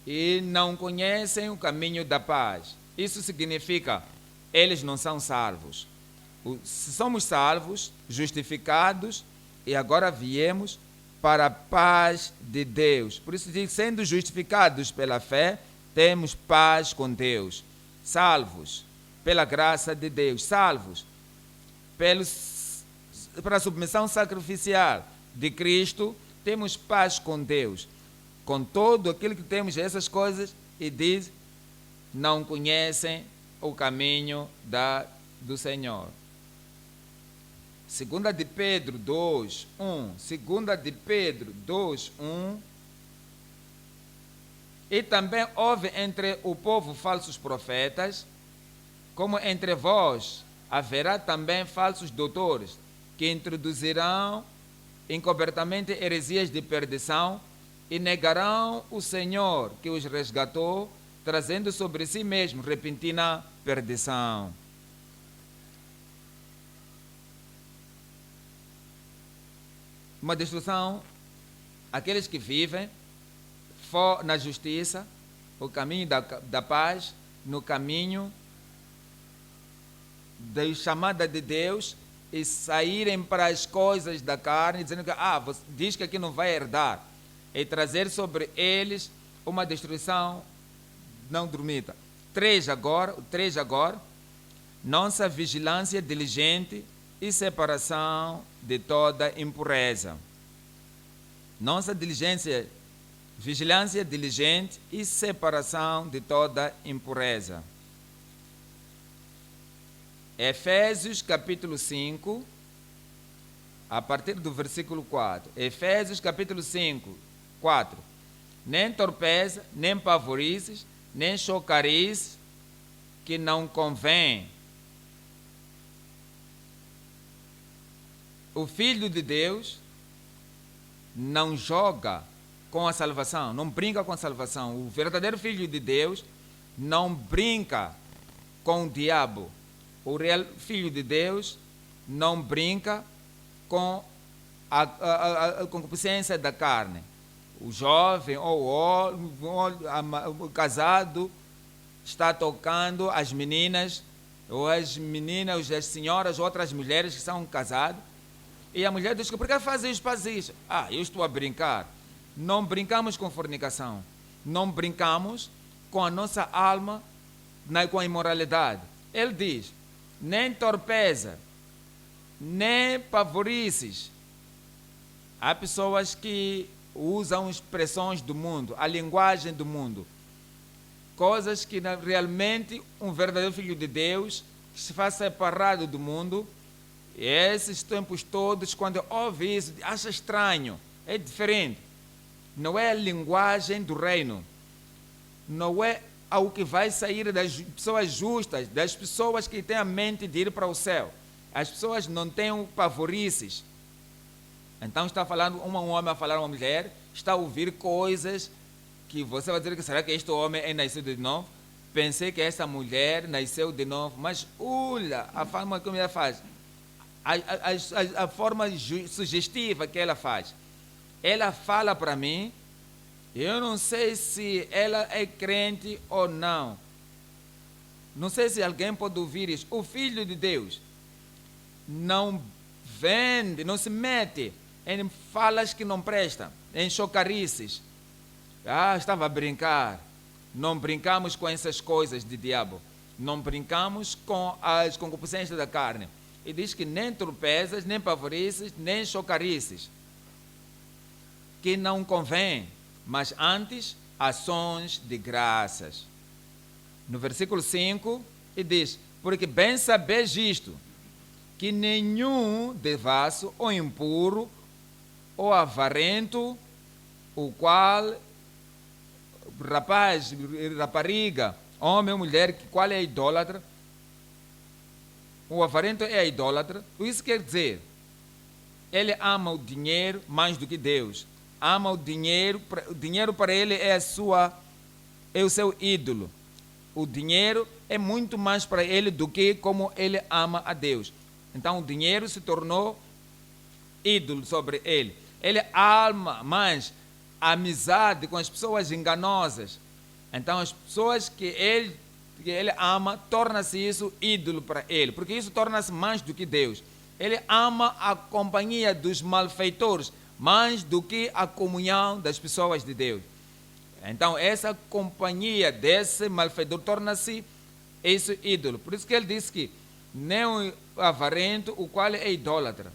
E não conhecem o caminho da paz. Isso significa, eles não são salvos. Se somos salvos, justificados, e agora viemos para a paz de Deus. Por isso diz, sendo justificados pela fé, temos paz com Deus. Salvos pela graça de Deus. Salvos para a submissão sacrificial de Cristo, temos paz com Deus. Com todo aquilo que temos, essas coisas, e diz, não conhecem o caminho do Senhor. 2 de Pedro 2, 1. 2 de Pedro 2, 1. E também houve entre o povo falsos profetas, como entre vós haverá também falsos doutores, que introduzirão encobertamente heresias de perdição e negarão o Senhor que os resgatou, trazendo sobre si mesmo repentina perdição. Uma destruição, aqueles que vivem na justiça, o caminho da paz, no caminho da chamada de Deus, e saírem para as coisas da carne, dizendo que diz que aqui não vai herdar. e trazer sobre eles uma destruição não dormida. 3 agora, nossa vigilância diligente e separação de toda impureza. Nossa vigilância diligente e separação de toda impureza. Efésios capítulo 5, a partir do versículo 4. Efésios capítulo 5, 4. Nem torpeza, nem pavorices, nem chocarices, que não convém. O Filho de Deus não joga com a salvação, não brinca com a salvação. O verdadeiro Filho de Deus não brinca com o diabo. O real Filho de Deus não brinca com a concupiscência da carne. O jovem ou o casado está tocando as meninas, ou as senhoras, outras mulheres que são casadas, e a mulher diz: por que fazem isso? Eu estou a brincar. Não brincamos com fornicação, não brincamos com a nossa alma, com a imoralidade. Ele diz: nem torpeza, nem pavorices. Há pessoas que usam expressões do mundo, a linguagem do mundo, coisas que realmente um verdadeiro Filho de Deus, que se faz separado do mundo, e esses tempos todos, quando ouve isso, acha estranho, é diferente. Não é a linguagem do reino, não é ao que vai sair das pessoas justas, das pessoas que têm a mente de ir para o céu. As pessoas não têm pavorices. Então está falando um homem a falar a uma mulher, está a ouvir coisas que você vai dizer que será que este homem é nascido de novo? Pensei que essa mulher nasceu de novo, mas olha a forma como ela faz, a forma sugestiva que ela faz. Ela fala para mim, eu não sei se ela é crente ou não. Não sei se alguém pode ouvir isso. O Filho de Deus não vende, não se mete em falas que não prestam, em chocarices. Estava a brincar. Não brincamos com essas coisas de diabo. Não brincamos com as concupiscências da carne. E diz que nem torpezas, nem pavorices, nem chocarices, que não convém, mas antes ações de graças. No versículo 5, ele diz: porque bem sabeis isto, que nenhum devasso ou impuro ou avarento, o qual rapaz, rapariga, homem ou mulher, qual é idólatra, o avarento é idólatra. Isso quer dizer, ele ama o dinheiro mais do que Deus. Ama o dinheiro para ele é o seu ídolo. O dinheiro é muito mais para ele do que como ele ama a Deus. Então o dinheiro se tornou ídolo sobre ele. Ele ama mais a amizade com as pessoas enganosas. Então as pessoas que ele ama, torna-se isso ídolo para ele, porque isso torna-se mais do que Deus. Ele ama a companhia dos malfeitores mais do que a comunhão das pessoas de Deus. Então essa companhia desse malfeitor torna-se esse ídolo. Por isso que ele disse que nem o avarento, o qual é idólatra,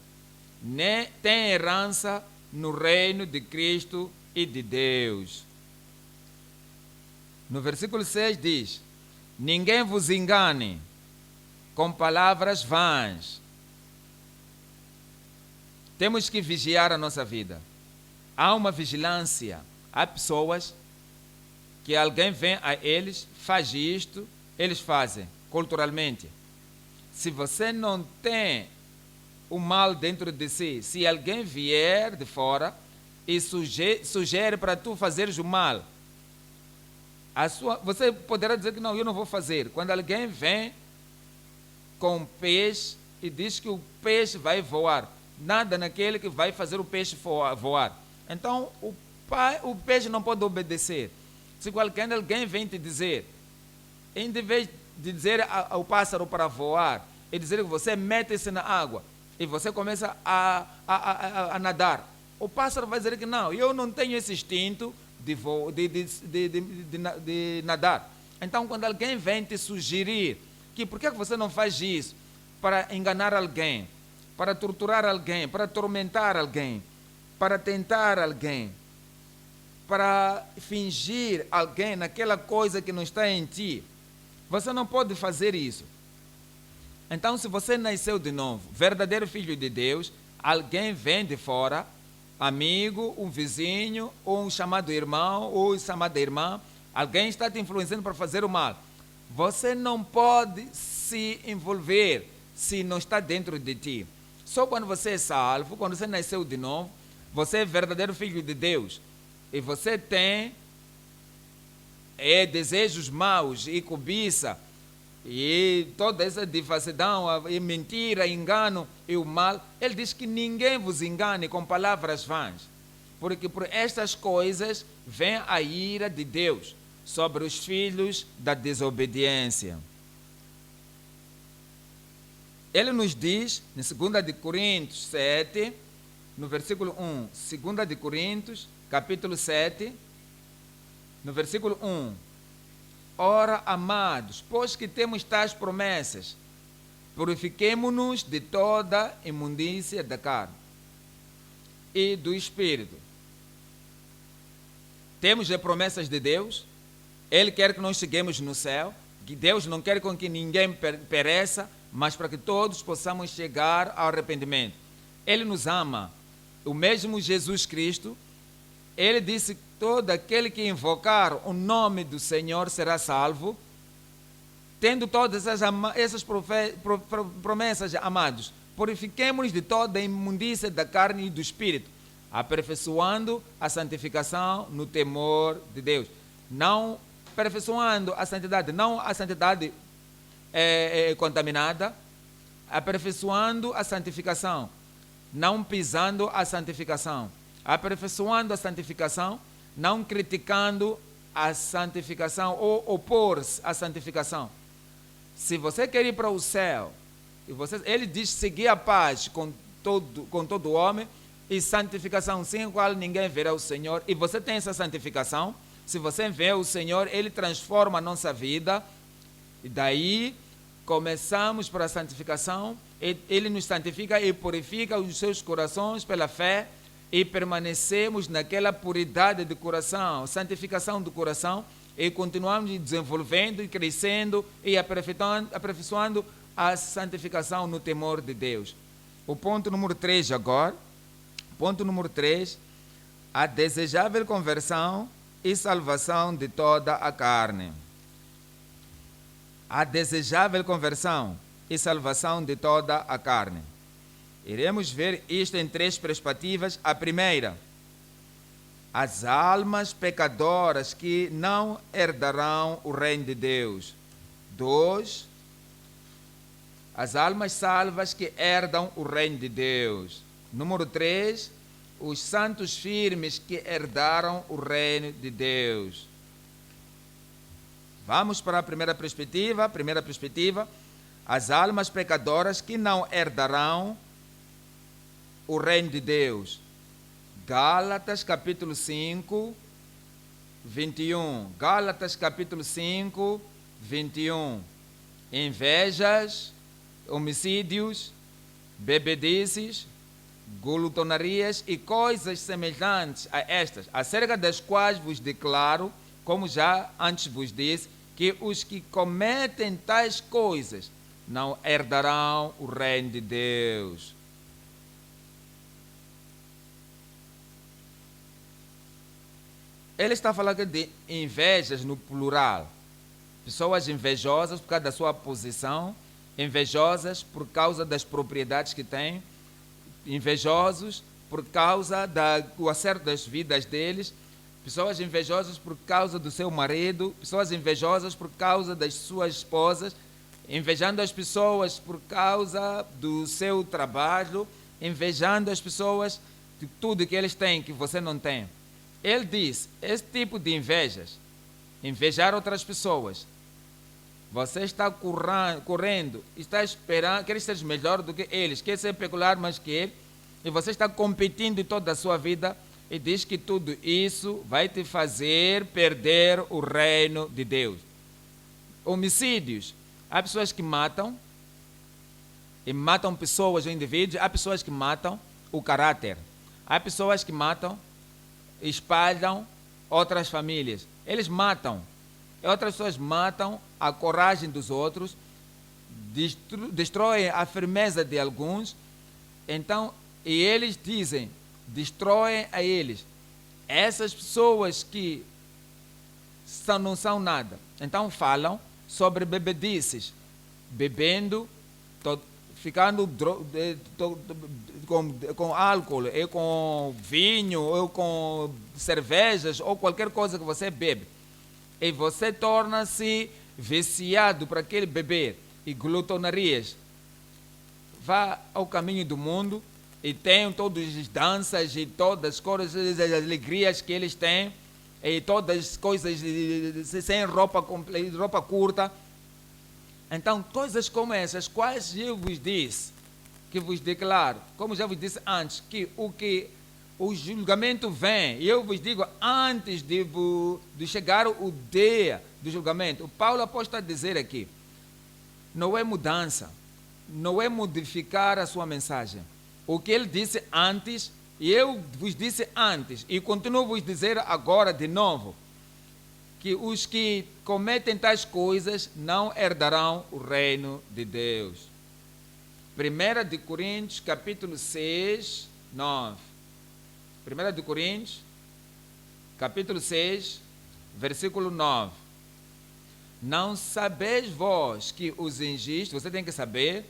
nem tem herança no reino de Cristo e de Deus. No versículo 6 diz: ninguém vos engane com palavras vãs. Temos que vigiar a nossa vida. Há uma vigilância. Há pessoas que alguém vem a eles, faz isto, eles fazem culturalmente. Se você não tem o mal dentro de si, se alguém vier de fora e sugere para tu fazeres o mal, você poderá dizer que não, eu não vou fazer. Quando alguém vem com um peixe e diz que o peixe vai voar, nada naquele que vai fazer o peixe voar. Então o peixe não pode obedecer. Se alguém vem te dizer, em vez de dizer ao pássaro para voar, e dizer que você mete-se na água e você começa a nadar, O pássaro vai dizer que não, eu não tenho esse instinto de nadar. Então, quando alguém vem te sugerir que por que você não faz isso para enganar alguém, para torturar alguém, para atormentar alguém, para tentar alguém, para fingir alguém naquela coisa que não está em ti, você não pode fazer isso. Então, se você nasceu de novo, verdadeiro filho de Deus, alguém vem de fora, amigo, um vizinho, ou um chamado irmão, ou chamada irmã, alguém está te influenciando para fazer o mal. Você não pode se envolver se não está dentro de ti. Só quando você é salvo, quando você nasceu de novo, você é verdadeiro filho de Deus. E você tem desejos maus e cobiça, e toda essa devassidão, e mentira, engano e o mal. Ele diz que ninguém vos engane com palavras vãs, porque por estas coisas vem a ira de Deus sobre os filhos da desobediência. Ele nos diz, em 2 de Coríntios 7, no versículo 1, 2 de Coríntios, capítulo 7, no versículo 1, ora, amados, pois que temos tais promessas, purifiquemo-nos de toda imundícia da carne e do Espírito. Temos as promessas de Deus, Ele quer que nós cheguemos no céu, que Deus não quer com que ninguém pereça, mas para que todos possamos chegar ao arrependimento. Ele nos ama. O mesmo Jesus Cristo, Ele disse que todo aquele que invocar o nome do Senhor será salvo. Tendo todas essas promessas, amados, purifiquemos-nos de toda a imundícia da carne e do Espírito, aperfeiçoando a santificação no temor de Deus. Não aperfeiçoando a santidade, não a santidade contaminada, aperfeiçoando a santificação, não pisando a santificação, aperfeiçoando a santificação, não criticando a santificação ou opor-se à santificação. Se você quer ir para o céu, ele diz seguir a paz com todo homem e santificação, sem a qual ninguém verá o Senhor, e você tem essa santificação. Se você vê o Senhor, Ele transforma a nossa vida, e daí começamos para a santificação. Ele nos santifica e purifica os seus corações pela fé, e permanecemos naquela puridade de coração, santificação do coração, e continuamos desenvolvendo e crescendo e aperfeiçoando a santificação no temor de Deus. O ponto número 3 agora. Ponto número 3, a desejável conversão e salvação de toda a carne. A desejável conversão e salvação de toda a carne. Iremos ver isto em 3 perspectivas. A primeira, as almas pecadoras que não herdarão o reino de Deus. 2, as almas salvas que herdam o reino de Deus. Número 3, os santos firmes que herdaram o reino de Deus. Vamos para a primeira perspectiva. Primeira perspectiva, as almas pecadoras que não herdarão o reino de Deus. Gálatas capítulo 5, 21. Gálatas capítulo 5, 21. Invejas, homicídios, bebedices, glutonarias e coisas semelhantes a estas, acerca das quais vos declaro, como já antes vos disse, que os que cometem tais coisas não herdarão o reino de Deus. Ele está falando de invejas no plural. Pessoas invejosas por causa da sua posição, invejosas por causa das propriedades que têm, invejosos por causa do acerto das vidas deles, pessoas invejosas por causa do seu marido, pessoas invejosas por causa das suas esposas, invejando as pessoas por causa do seu trabalho, invejando as pessoas de tudo que eles têm que você não tem. Ele diz, esse tipo de invejas, invejar outras pessoas, você está correndo, está esperando, quer ser melhor do que eles, quer ser peculiar mais que ele, e você está competindo toda a sua vida, e diz que tudo isso vai te fazer perder o reino de Deus. Homicídios. Há pessoas que matam, e matam pessoas ou indivíduos. Há pessoas que matam o caráter. Há pessoas que matam, espalham outras famílias. Eles matam. Outras pessoas matam a coragem dos outros, destroem a firmeza de alguns. Então, e eles dizem, destroem a eles. Essas pessoas que não são nada. Então falam sobre bebedices, bebendo, ficando com álcool, ou com vinho, ou com cervejas, ou qualquer coisa que você bebe. E você torna-se viciado para aquele beber. E glutonarias. Vá ao caminho do mundo e tem todas as danças e todas as coisas, as alegrias que eles têm, e todas as coisas sem roupa curta. Então, coisas como essas, quais eu vos disse, que vos declaro, como já vos disse antes, que o julgamento vem, e eu vos digo antes de chegar o dia do julgamento. O Paulo apóstolo está a dizer aqui, não é mudança, não é modificar a sua mensagem. O que ele disse antes, e eu vos disse antes, e continuo a vos dizer agora de novo, que os que cometem tais coisas não herdarão o reino de Deus. 1 de Coríntios, capítulo 6, 9. 1 de Coríntios, capítulo 6, versículo 9. Não sabeis vós que os injustos, você tem que saber,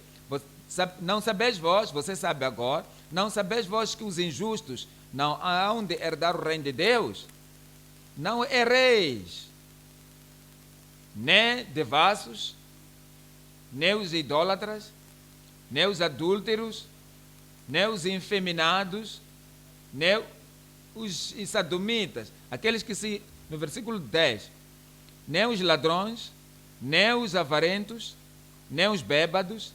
não sabeis vós, você sabe agora, não sabeis vós que os injustos não hão de herdar o reino de Deus? Não erreis, nem devassos, nem os idólatras, nem os adúlteros, nem os infeminados, nem os sodomitas, aqueles que se, no versículo 10, nem os ladrões, nem os avarentos, nem os bêbados,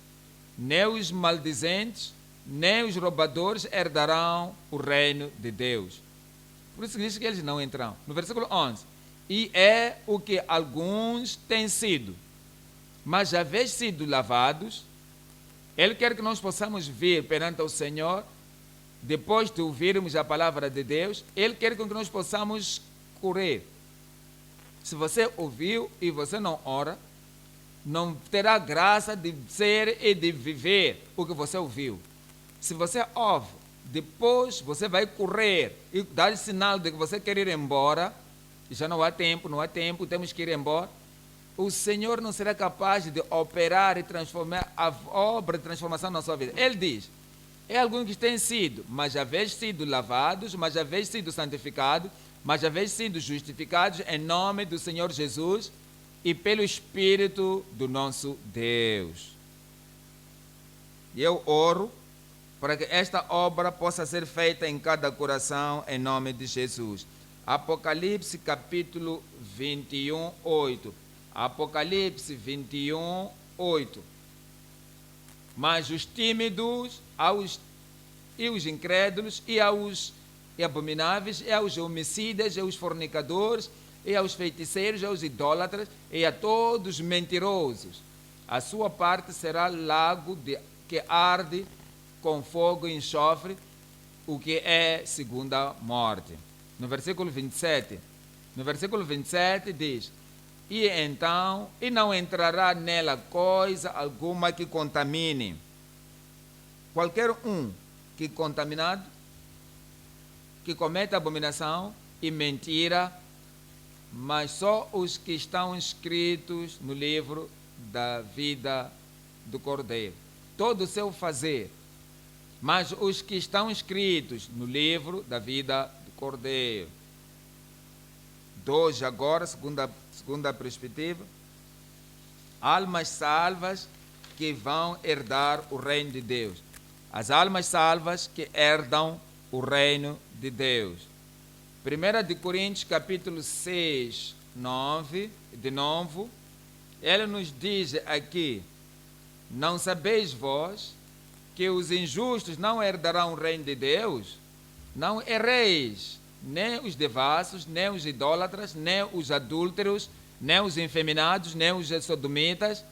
nem os maldizentes, nem os roubadores herdarão o reino de Deus. Por isso diz que eles não entrarão. No versículo 11, e é o que alguns têm sido, mas já vez sido lavados. Ele quer que nós possamos vir perante o Senhor, depois de ouvirmos a palavra de Deus. Ele quer que nós possamos correr. Se você ouviu e você não ora, não terá graça de ser e de viver o que você ouviu. Se você ouve, depois você vai correr e dar sinal de que você quer ir embora, e já não há tempo, temos que ir embora. O Senhor não será capaz de operar e transformar a obra de transformação na sua vida. Ele diz, é alguns que têm sido, mas já vez sido lavados, mas já vez sido santificados, mas já vez sido justificados em nome do Senhor Jesus e pelo Espírito do nosso Deus. E eu oro para que esta obra possa ser feita em cada coração, em nome de Jesus. Apocalipse capítulo 21, 8. Apocalipse 21, 8. Mas os tímidos e os incrédulos e abomináveis, e aos homicidas, e aos fornicadores, e aos feiticeiros, e aos idólatras, e a todos os mentirosos, a sua parte será lago que arde com fogo e enxofre, o que é segunda morte. No versículo 27 diz, e então, e não entrará nela coisa alguma que contamine. Qualquer um que contaminado, que cometa abominação e mentira, mas só os que estão inscritos no livro da vida do Cordeiro. Todo o seu fazer, mas os que estão inscritos no livro da vida do Cordeiro. 2 agora, segunda perspectiva, almas salvas que vão herdar o reino de Deus. As almas salvas que herdam o reino de Deus. 1 de Coríntios capítulo 6, 9, de novo, ele nos diz aqui, não sabeis vós que os injustos não herdarão o reino de Deus, não erreis, nem os devassos, nem os idólatras, nem os adúlteros, nem os infeminados, nem os sodomitas.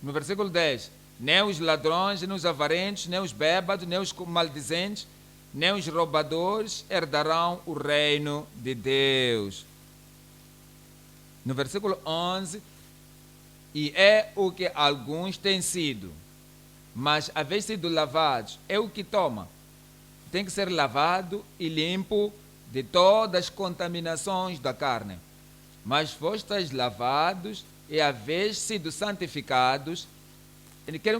No versículo 10, nem os ladrões, nem os avarentos, nem os bêbados, nem os maldizentes, nem os roubadores herdarão o reino de Deus. No versículo 11, e é o que alguns têm sido, mas haver sido lavados é o que toma. Tem que ser lavado e limpo de todas as contaminações da carne. Mas fostes lavados e haver sido santificados. Ele quer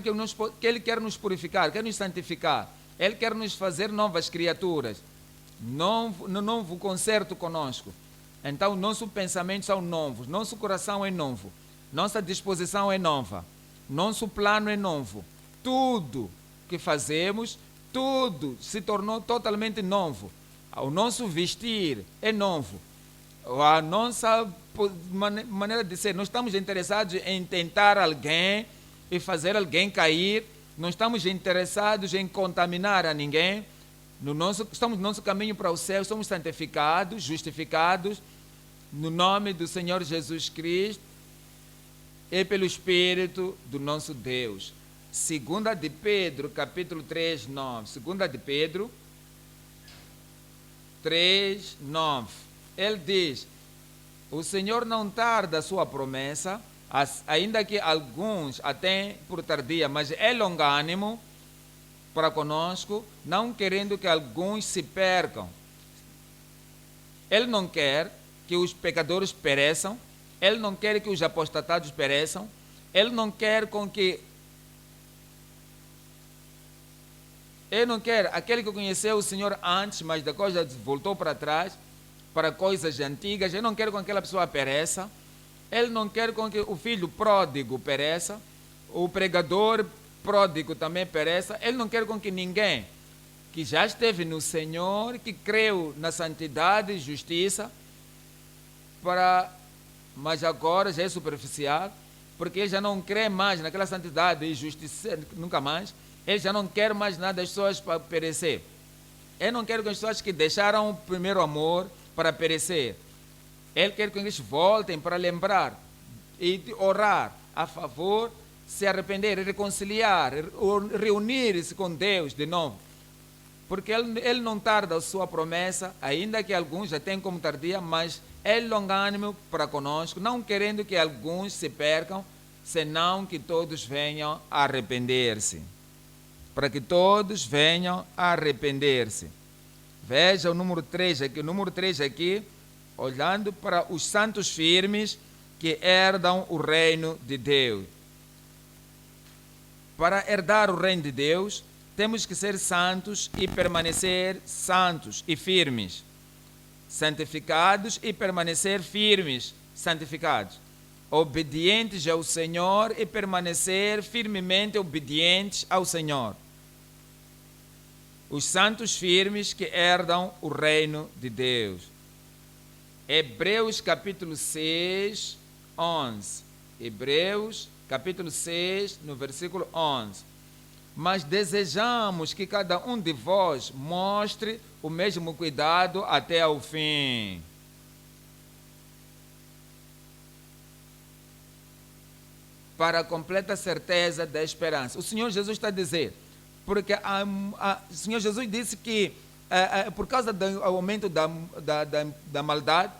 nos purificar, quer nos santificar. Ele quer nos fazer novas criaturas. Novo concerto conosco. Então, nossos pensamentos são novos, nosso coração é novo, nossa disposição é nova, nosso plano é novo. Tudo que fazemos, tudo se tornou totalmente novo. O nosso vestir é novo. A nossa maneira de ser, nós estamos interessados em tentar alguém e fazer alguém cair, não estamos interessados em contaminar a ninguém. Estamos no nosso caminho para o céu, somos santificados, justificados, no nome do Senhor Jesus Cristo e pelo Espírito do nosso Deus. 2 de Pedro, capítulo 3, 9. 2 de Pedro 3, 9. Ele diz: o Senhor não tarda a sua promessa, ainda que alguns a têm por tardia, mas é longânimo para conosco, não querendo que alguns se percam. Ele não quer que os pecadores pereçam, ele não quer que os apostatados pereçam, ele não quer aquele que conheceu o Senhor antes, mas depois já voltou para trás, para coisas antigas. Ele não quer que aquela pessoa pereça, ele não quer que o filho pródigo pereça, o pregador pródigo também pereça. Ele não quer que ninguém que já esteve no Senhor, que creu na santidade e justiça, mas agora já é superficial, porque ele já não crê mais naquela santidade e justiça, nunca mais. Ele já não quer mais nada das pessoas para perecer. Ele não quer que as pessoas que deixaram o primeiro amor para perecer. Ele quer que eles voltem para lembrar e orar a favor, se arrepender, reconciliar, reunir-se com Deus de novo. Porque ele não tarda a sua promessa, ainda que alguns já tenham como tardia, mas é longânimo para conosco, não querendo que alguns se percam, senão que todos venham a arrepender-se. Para que todos venham a arrepender-se. Veja o número 3 aqui. O número 3 aqui, olhando para os santos firmes que herdam o reino de Deus. Para herdar o reino de Deus, temos que ser santos e permanecer santos e firmes. Santificados e permanecer firmes, santificados. Obedientes ao Senhor e permanecer firmemente obedientes ao Senhor. Os santos firmes que herdam o reino de Deus. Hebreus capítulo 6, 11. Hebreus capítulo 6, no versículo 11. Mas desejamos que cada um de vós mostre o mesmo cuidado até ao fim. Para a completa certeza da esperança. O Senhor Jesus está a dizer, porque o Senhor Jesus disse que por causa do aumento da maldade,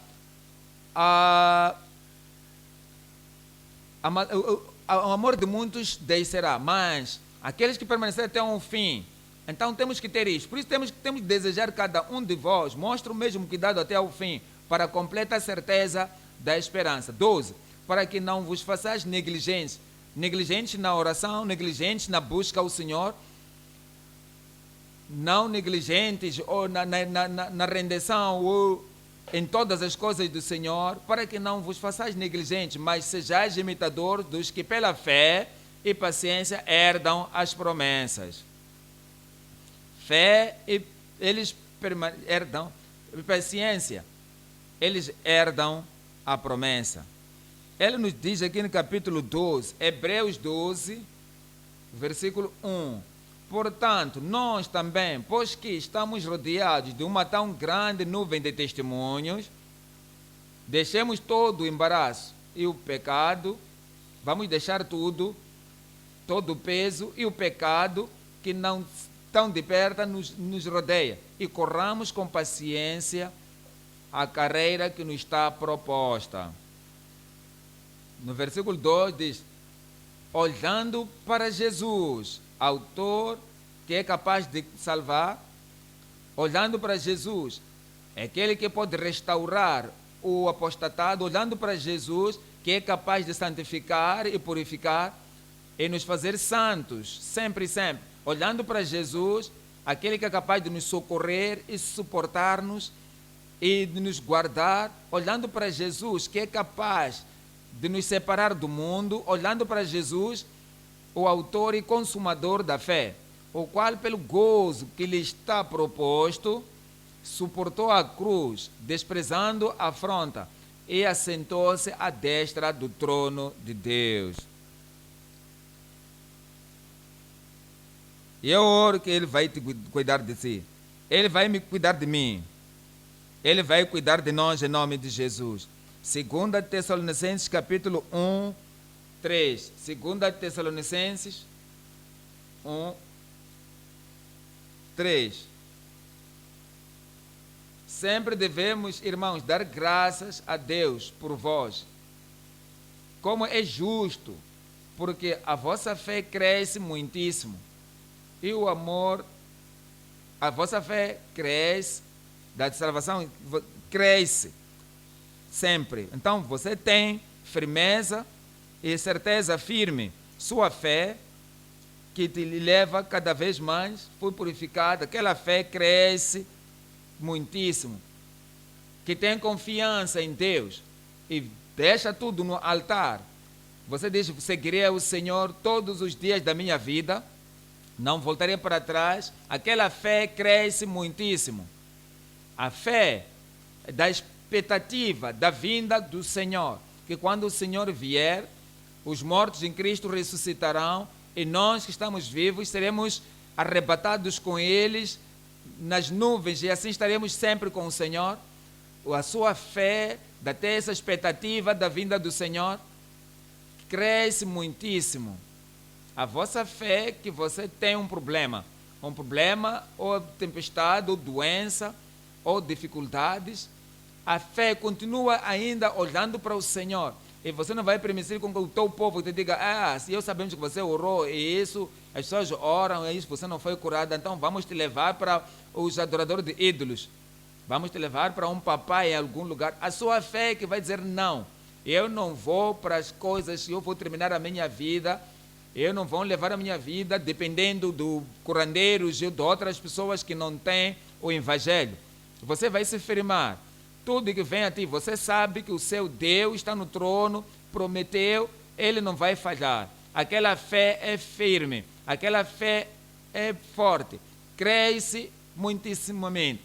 o amor de muitos descerá, mas aqueles que permanecerem até o fim, então temos que ter isso. Por isso temos que desejar cada um de vós mostre o mesmo cuidado até ao fim, para a completa certeza da esperança. 12. Para que não vos façais negligentes na oração, negligentes na busca ao Senhor, não negligentes ou na rendição ou em todas as coisas do Senhor, para que não vos façais negligentes, mas sejais imitadores dos que pela fé e paciência herdam as promessas. Fé e eles herdam, paciência, eles herdam a promessa. Ele nos diz aqui no capítulo 12, Hebreus 12, Versículo 1. Portanto, nós também, pois que estamos rodeados de uma tão grande nuvem de testemunhos, deixemos todo o embaraço e o pecado, vamos deixar tudo, todo o peso e o pecado que não tão de perto nos rodeia, e corramos com paciência a carreira que nos está proposta. No versículo 2 diz: olhando para Jesus, autor que é capaz de salvar, olhando para Jesus, aquele que pode restaurar o apostatado, olhando para Jesus, que é capaz de santificar e purificar e nos fazer santos, sempre e sempre. Olhando para Jesus, aquele que é capaz de nos socorrer e suportar-nos e de nos guardar, olhando para Jesus, que é capaz de nos separar do mundo, olhando para Jesus, o autor e consumador da fé, o qual, pelo gozo que lhe está proposto, suportou a cruz, desprezando a afronta, e assentou-se à destra do trono de Deus. E eu oro que Ele vai te cuidar de si. Ele vai me cuidar de mim. Ele vai cuidar de nós em nome de Jesus. 2 Tessalonicenses capítulo 1, 3. 2 Tessalonicenses 1, 3. Sempre devemos, irmãos, dar graças a Deus por vós, como é justo, porque a vossa fé cresce muitíssimo. E o amor, a vossa fé cresce, da salvação cresce sempre. Então você tem firmeza e certeza firme. Sua fé, que te leva cada vez mais, foi purificada. Aquela fé cresce muitíssimo. Que tem confiança em Deus e deixa tudo no altar. Você diz: seguirei o Senhor todos os dias da minha vida, não voltarei para trás. Aquela fé cresce muitíssimo. A fé da expectativa da vinda do Senhor, que quando o Senhor vier, os mortos em Cristo ressuscitarão e nós que estamos vivos seremos arrebatados com eles nas nuvens, e assim estaremos sempre com o Senhor. A sua fé, da ter essa expectativa da vinda do Senhor, cresce muitíssimo. A vossa fé, que você tem um problema ou tempestade, ou doença, ou dificuldades, a fé continua ainda olhando para o Senhor. E você não vai permitir com que o teu povo te diga: se eu sabemos que você orou e isso, as pessoas oram e isso, você não foi curado, então vamos te levar para os adoradores de ídolos, vamos te levar para um papai em algum lugar. A sua fé que vai dizer: não, eu não vou para as coisas, eu vou terminar a minha vida, eu não vou levar a minha vida dependendo do curandeiros e de outras pessoas que não têm o evangelho. Você vai se firmar. Tudo que vem a ti, você sabe que o seu Deus está no trono, prometeu, Ele não vai falhar. Aquela fé é firme, aquela fé é forte, cresce muitíssimamente.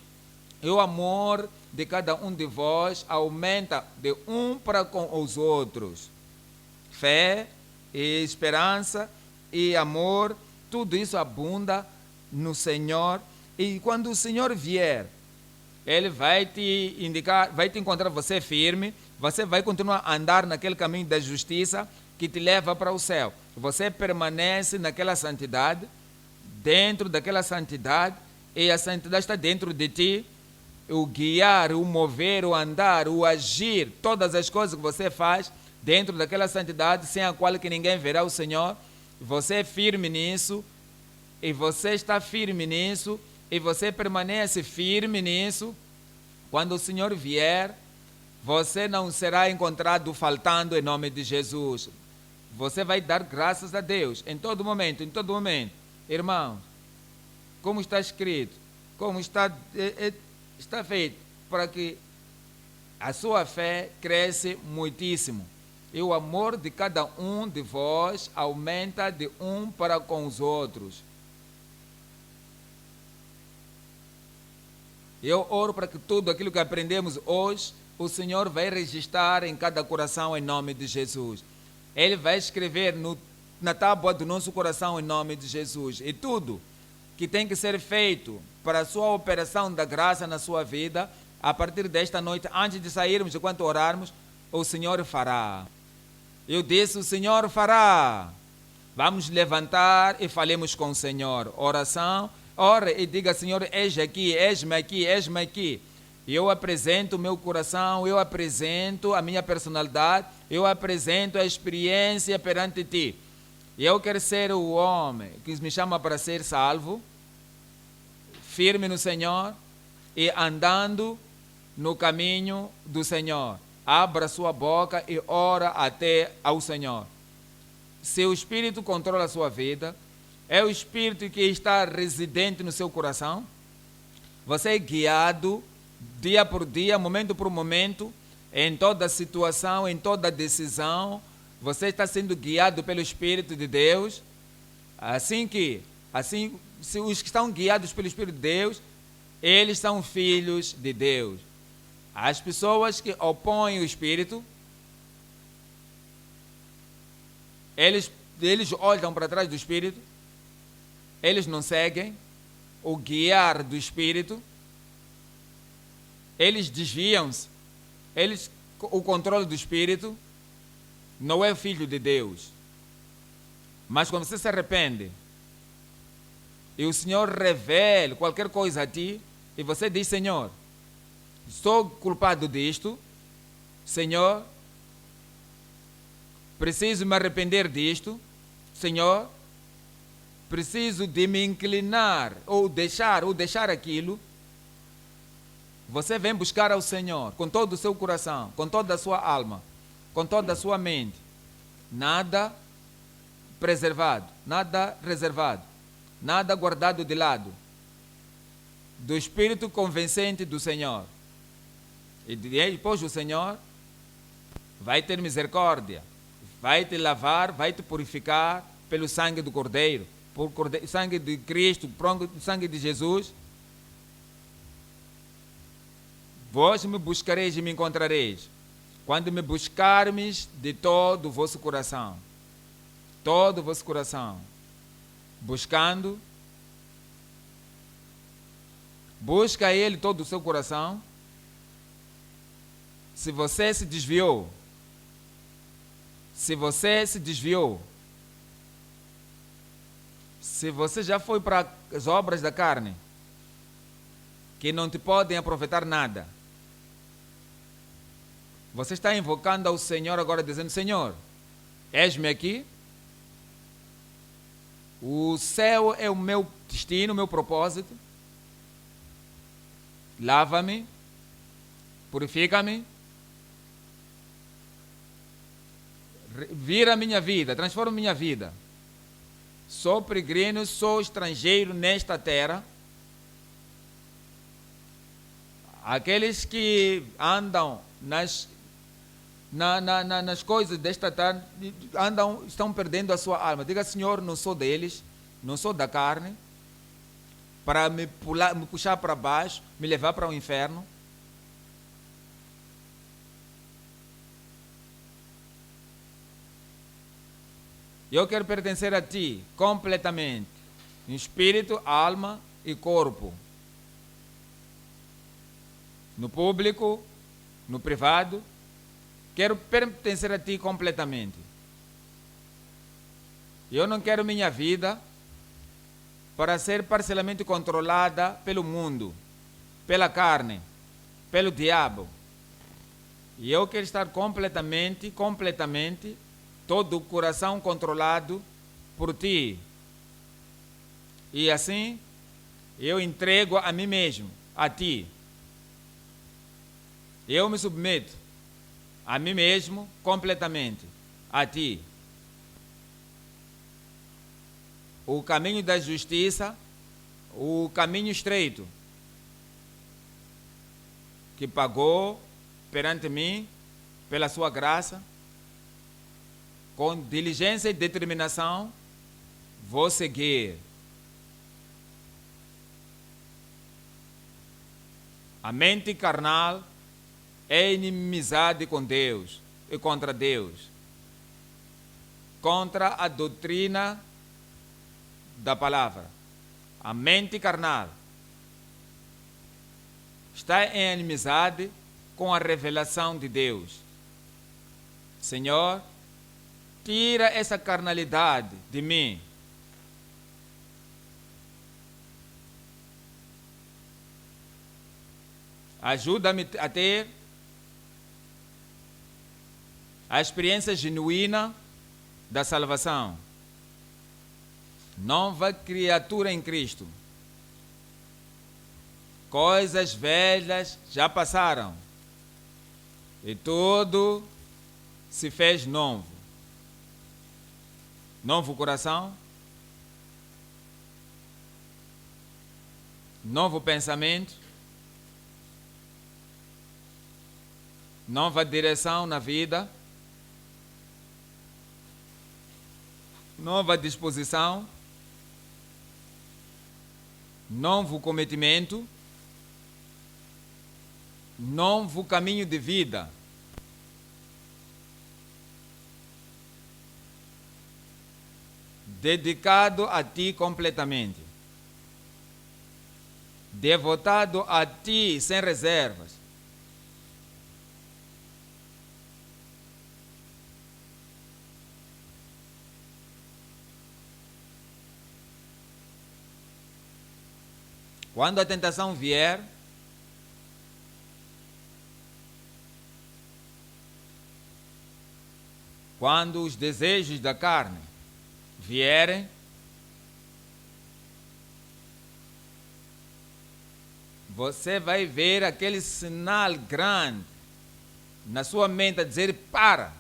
E o amor de cada um de vós aumenta de um para com os outros. Fé e esperança e amor, tudo isso abunda no Senhor. E quando o Senhor vier, Ele vai te indicar, vai te encontrar você firme, você vai continuar a andar naquele caminho da justiça que te leva para o céu. Você permanece naquela santidade, dentro daquela santidade, e a santidade está dentro de ti. O guiar, o mover, o andar, o agir, todas as coisas que você faz dentro daquela santidade, sem a qual que ninguém verá o Senhor. Você é firme nisso, e você está firme nisso, e você permanece firme nisso. Quando o Senhor vier, você não será encontrado faltando em nome de Jesus. Você vai dar graças a Deus em todo momento, em todo momento. Irmãos, como está escrito, como está feito, para que a sua fé cresça muitíssimo. E o amor de cada um de vós aumenta de um para com os outros. Eu oro para que tudo aquilo que aprendemos hoje, o Senhor vai registrar em cada coração em nome de Jesus. Ele vai escrever na tábua do nosso coração em nome de Jesus. E tudo que tem que ser feito para a sua operação da graça na sua vida, a partir desta noite, antes de sairmos, enquanto orarmos, o Senhor fará. Eu disse, o Senhor fará. Vamos levantar e falemos com o Senhor. Oração, ore e diga, Senhor, eis aqui, eis-me aqui, eis-me aqui. Eu apresento o meu coração, eu apresento a minha personalidade, eu apresento a experiência perante ti. Eu quero ser o homem que me chama para ser salvo, firme no Senhor e andando no caminho do Senhor. Abra sua boca e ora até ao Senhor. Se o Espírito controla a sua vida, é o Espírito que está residente no seu coração, você é guiado dia por dia, momento por momento, em toda situação, em toda decisão, você está sendo guiado pelo Espírito de Deus. Assim, se os que estão guiados pelo Espírito de Deus, eles são filhos de Deus. As pessoas que opõem o Espírito, eles olham para trás do Espírito, eles não seguem o guiar do Espírito, eles desviam-se, o controle do Espírito não é filho de Deus. Mas quando você se arrepende e o Senhor revela qualquer coisa a ti, e você diz, Senhor, sou culpado disto, Senhor, preciso me arrepender disto, Senhor, preciso de me inclinar ou deixar aquilo. Você vem buscar ao Senhor com todo o seu coração, com toda a sua alma, com toda a sua mente. Nada preservado, nada reservado, nada guardado de lado. Do Espírito convencente do Senhor. E depois o Senhor vai ter misericórdia, vai te lavar, vai te purificar pelo sangue do Cordeiro, por sangue de Cristo, por sangue de Jesus. Vós me buscareis e me encontrareis, quando me buscarmes de todo o vosso coração. Todo o vosso coração. Buscando, busca Ele todo o seu coração. Se você se desviou, se você já foi para as obras da carne, que não te podem aproveitar nada, você está invocando ao Senhor agora, dizendo, Senhor, eis-me aqui, o céu é o meu destino, o meu propósito, lava-me, purifica-me, vira a minha vida, transforma a minha vida. Sou peregrino, sou estrangeiro nesta terra. Aqueles que andam nas coisas desta terra, estão perdendo a sua alma. Diga, Senhor, não sou deles, não sou da carne, para me puxar para baixo, me levar para o inferno. Eu quero pertencer a ti completamente, em espírito, alma e corpo. No público, no privado, quero pertencer a ti completamente. Eu não quero minha vida para ser parcialmente controlada pelo mundo, pela carne, pelo diabo. E eu quero estar completamente, todo o coração controlado por ti. E assim, eu entrego a mim mesmo, a ti. Eu me submeto a mim mesmo completamente, a ti. O caminho da justiça, o caminho estreito, que pagou perante mim, pela sua graça, com diligência e determinação, vou seguir. A mente carnal é inimizade com Deus e contra Deus. contra a doutrina da palavra. A mente carnal está em inimizade com a revelação de Deus. Senhor, tira essa carnalidade de mim. Ajuda-me a ter a experiência genuína da salvação. Nova criatura em Cristo. Coisas velhas já passaram e tudo se fez novo. Novo coração, novo pensamento, nova direção na vida, nova disposição, novo cometimento, novo caminho de vida. Dedicado a Ti completamente. Devotado a Ti sem reservas. Quando a tentação vier, quando os desejos da carne vierem, você vai ver aquele sinal grande na sua mente a dizer para.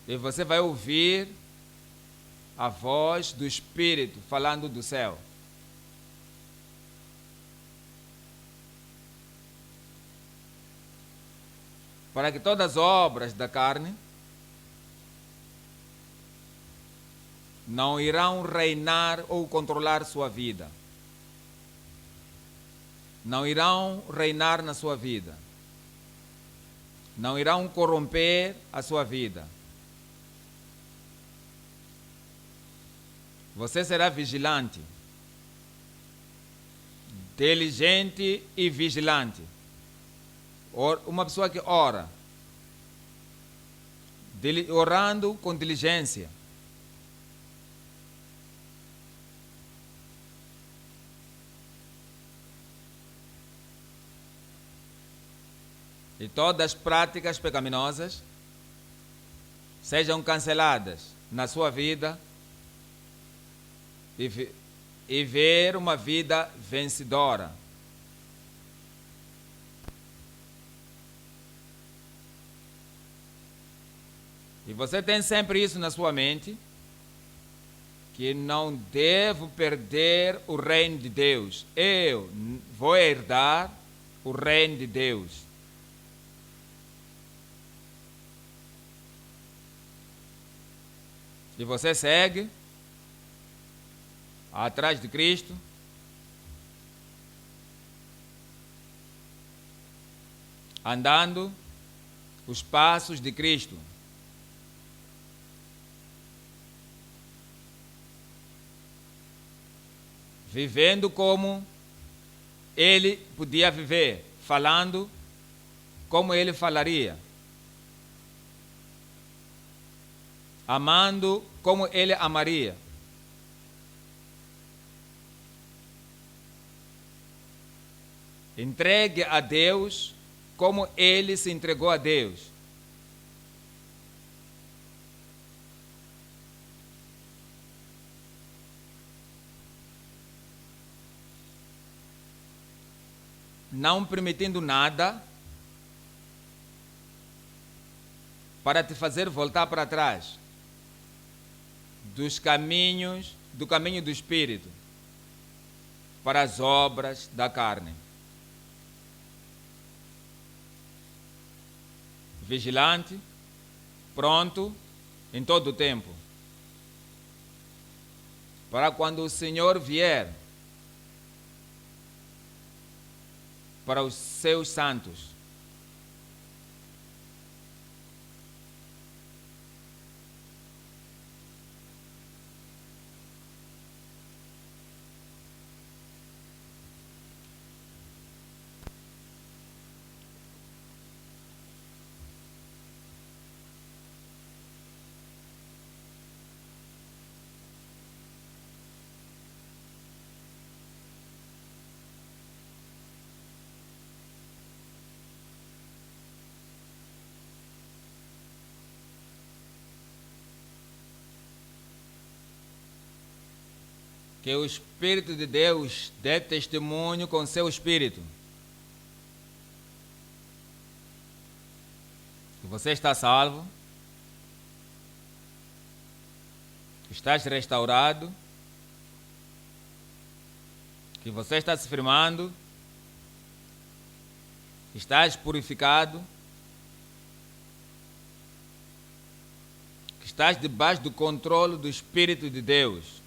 E você vai ouvir a voz do Espírito falando do céu. Para que todas as obras da carne não irão reinar ou controlar sua vida. Não irão reinar na sua vida. Não irão corromper a sua vida. Você será vigilante, diligente e vigilante. Uma pessoa que ora, orando com diligência. E todas as práticas pecaminosas sejam canceladas na sua vida e ver uma vida vencedora. E você tem sempre isso na sua mente, que não devo perder o reino de Deus. Eu vou herdar o reino de Deus. E você segue atrás de Cristo, andando os passos de Cristo. Vivendo como Ele podia viver, falando como Ele falaria, amando como Ele amaria. Entregue a Deus como Ele se entregou a Deus. Não permitindo nada para te fazer voltar para trás do caminho do Espírito para as obras da carne. Vigilante, pronto em todo o tempo, para quando o Senhor vier para os seus santos, Que o Espírito de Deus dê testemunho com seu Espírito. Que você está salvo. Que estás restaurado. Que você está se firmando. Que estás purificado. Que estás debaixo do controle do Espírito de Deus.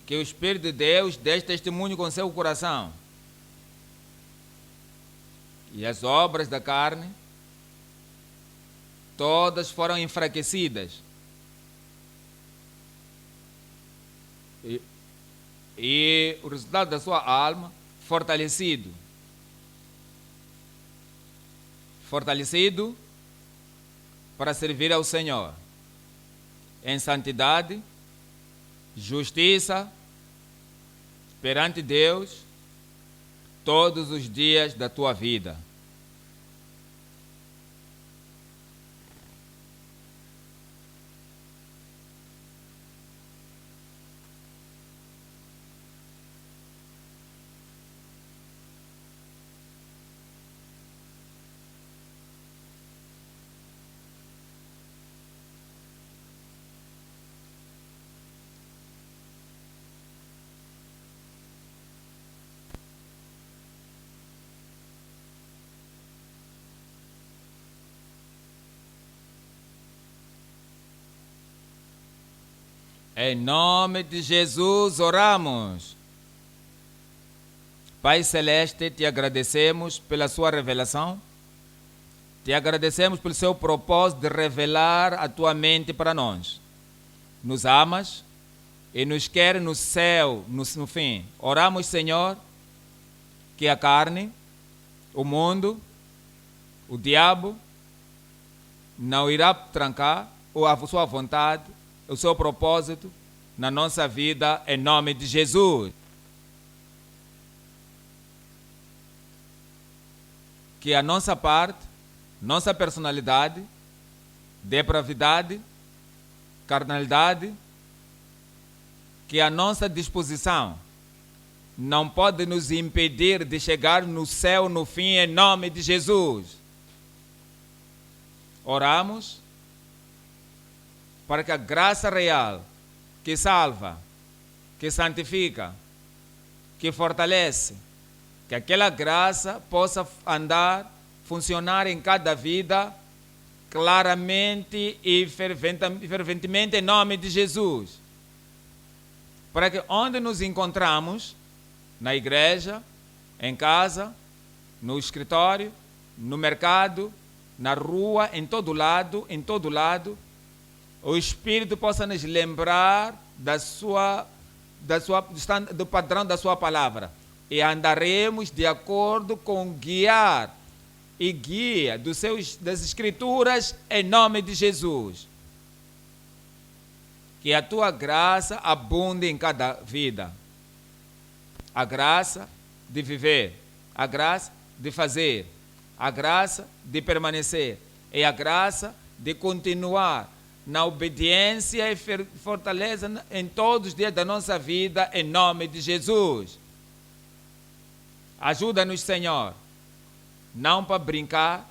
Que o Espírito de Deus dê testemunho com seu coração. E as obras da carne, todas foram enfraquecidas. E o resultado da sua alma, fortalecido. Fortalecido para servir ao Senhor. Em santidade, justiça, perante Deus, todos os dias da tua vida. Em nome de Jesus oramos. Pai Celeste, te agradecemos pela sua revelação. Te agradecemos pelo seu propósito de revelar a tua mente para nós. Nos amas e nos quer no céu, no fim. Oramos, Senhor, que a carne, o mundo, o diabo, não irá trancar a sua vontade, o seu propósito na nossa vida, em nome de Jesus. Que a nossa parte, nossa personalidade, depravidade, carnalidade, que a nossa disposição não pode nos impedir de chegar no céu no fim, em nome de Jesus. Oramos para que a graça real, que salva, que santifica, que fortalece, que aquela graça possa andar, funcionar em cada vida, claramente e ferventemente em nome de Jesus. Para que onde nos encontramos, na igreja, em casa, no escritório, no mercado, na rua, em todo lado, o Espírito possa nos lembrar do padrão da sua palavra. E andaremos de acordo com o guia das Escrituras, em nome de Jesus. Que a tua graça abunde em cada vida. A graça de viver, a graça de fazer, a graça de permanecer e a graça de continuar na obediência e fortaleza em todos os dias da nossa vida, em nome de Jesus. Ajuda-nos, Senhor, não para brincar,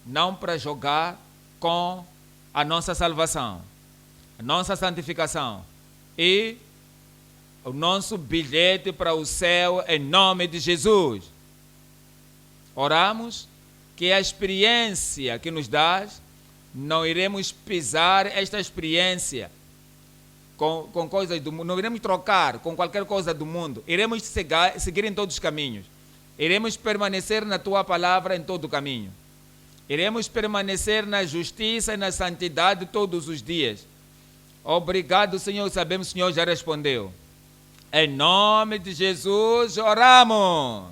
não para jogar com a nossa salvação, a nossa santificação e o nosso bilhete para o céu, em nome de Jesus. Oramos que a experiência que nos dás, não iremos pisar esta experiência com coisas do mundo, não iremos trocar com qualquer coisa do mundo, iremos seguir em todos os caminhos, iremos permanecer na tua palavra em todo o caminho, iremos permanecer na justiça e na santidade todos os dias. Obrigado, Senhor, sabemos que o Senhor já respondeu. Em nome de Jesus oramos.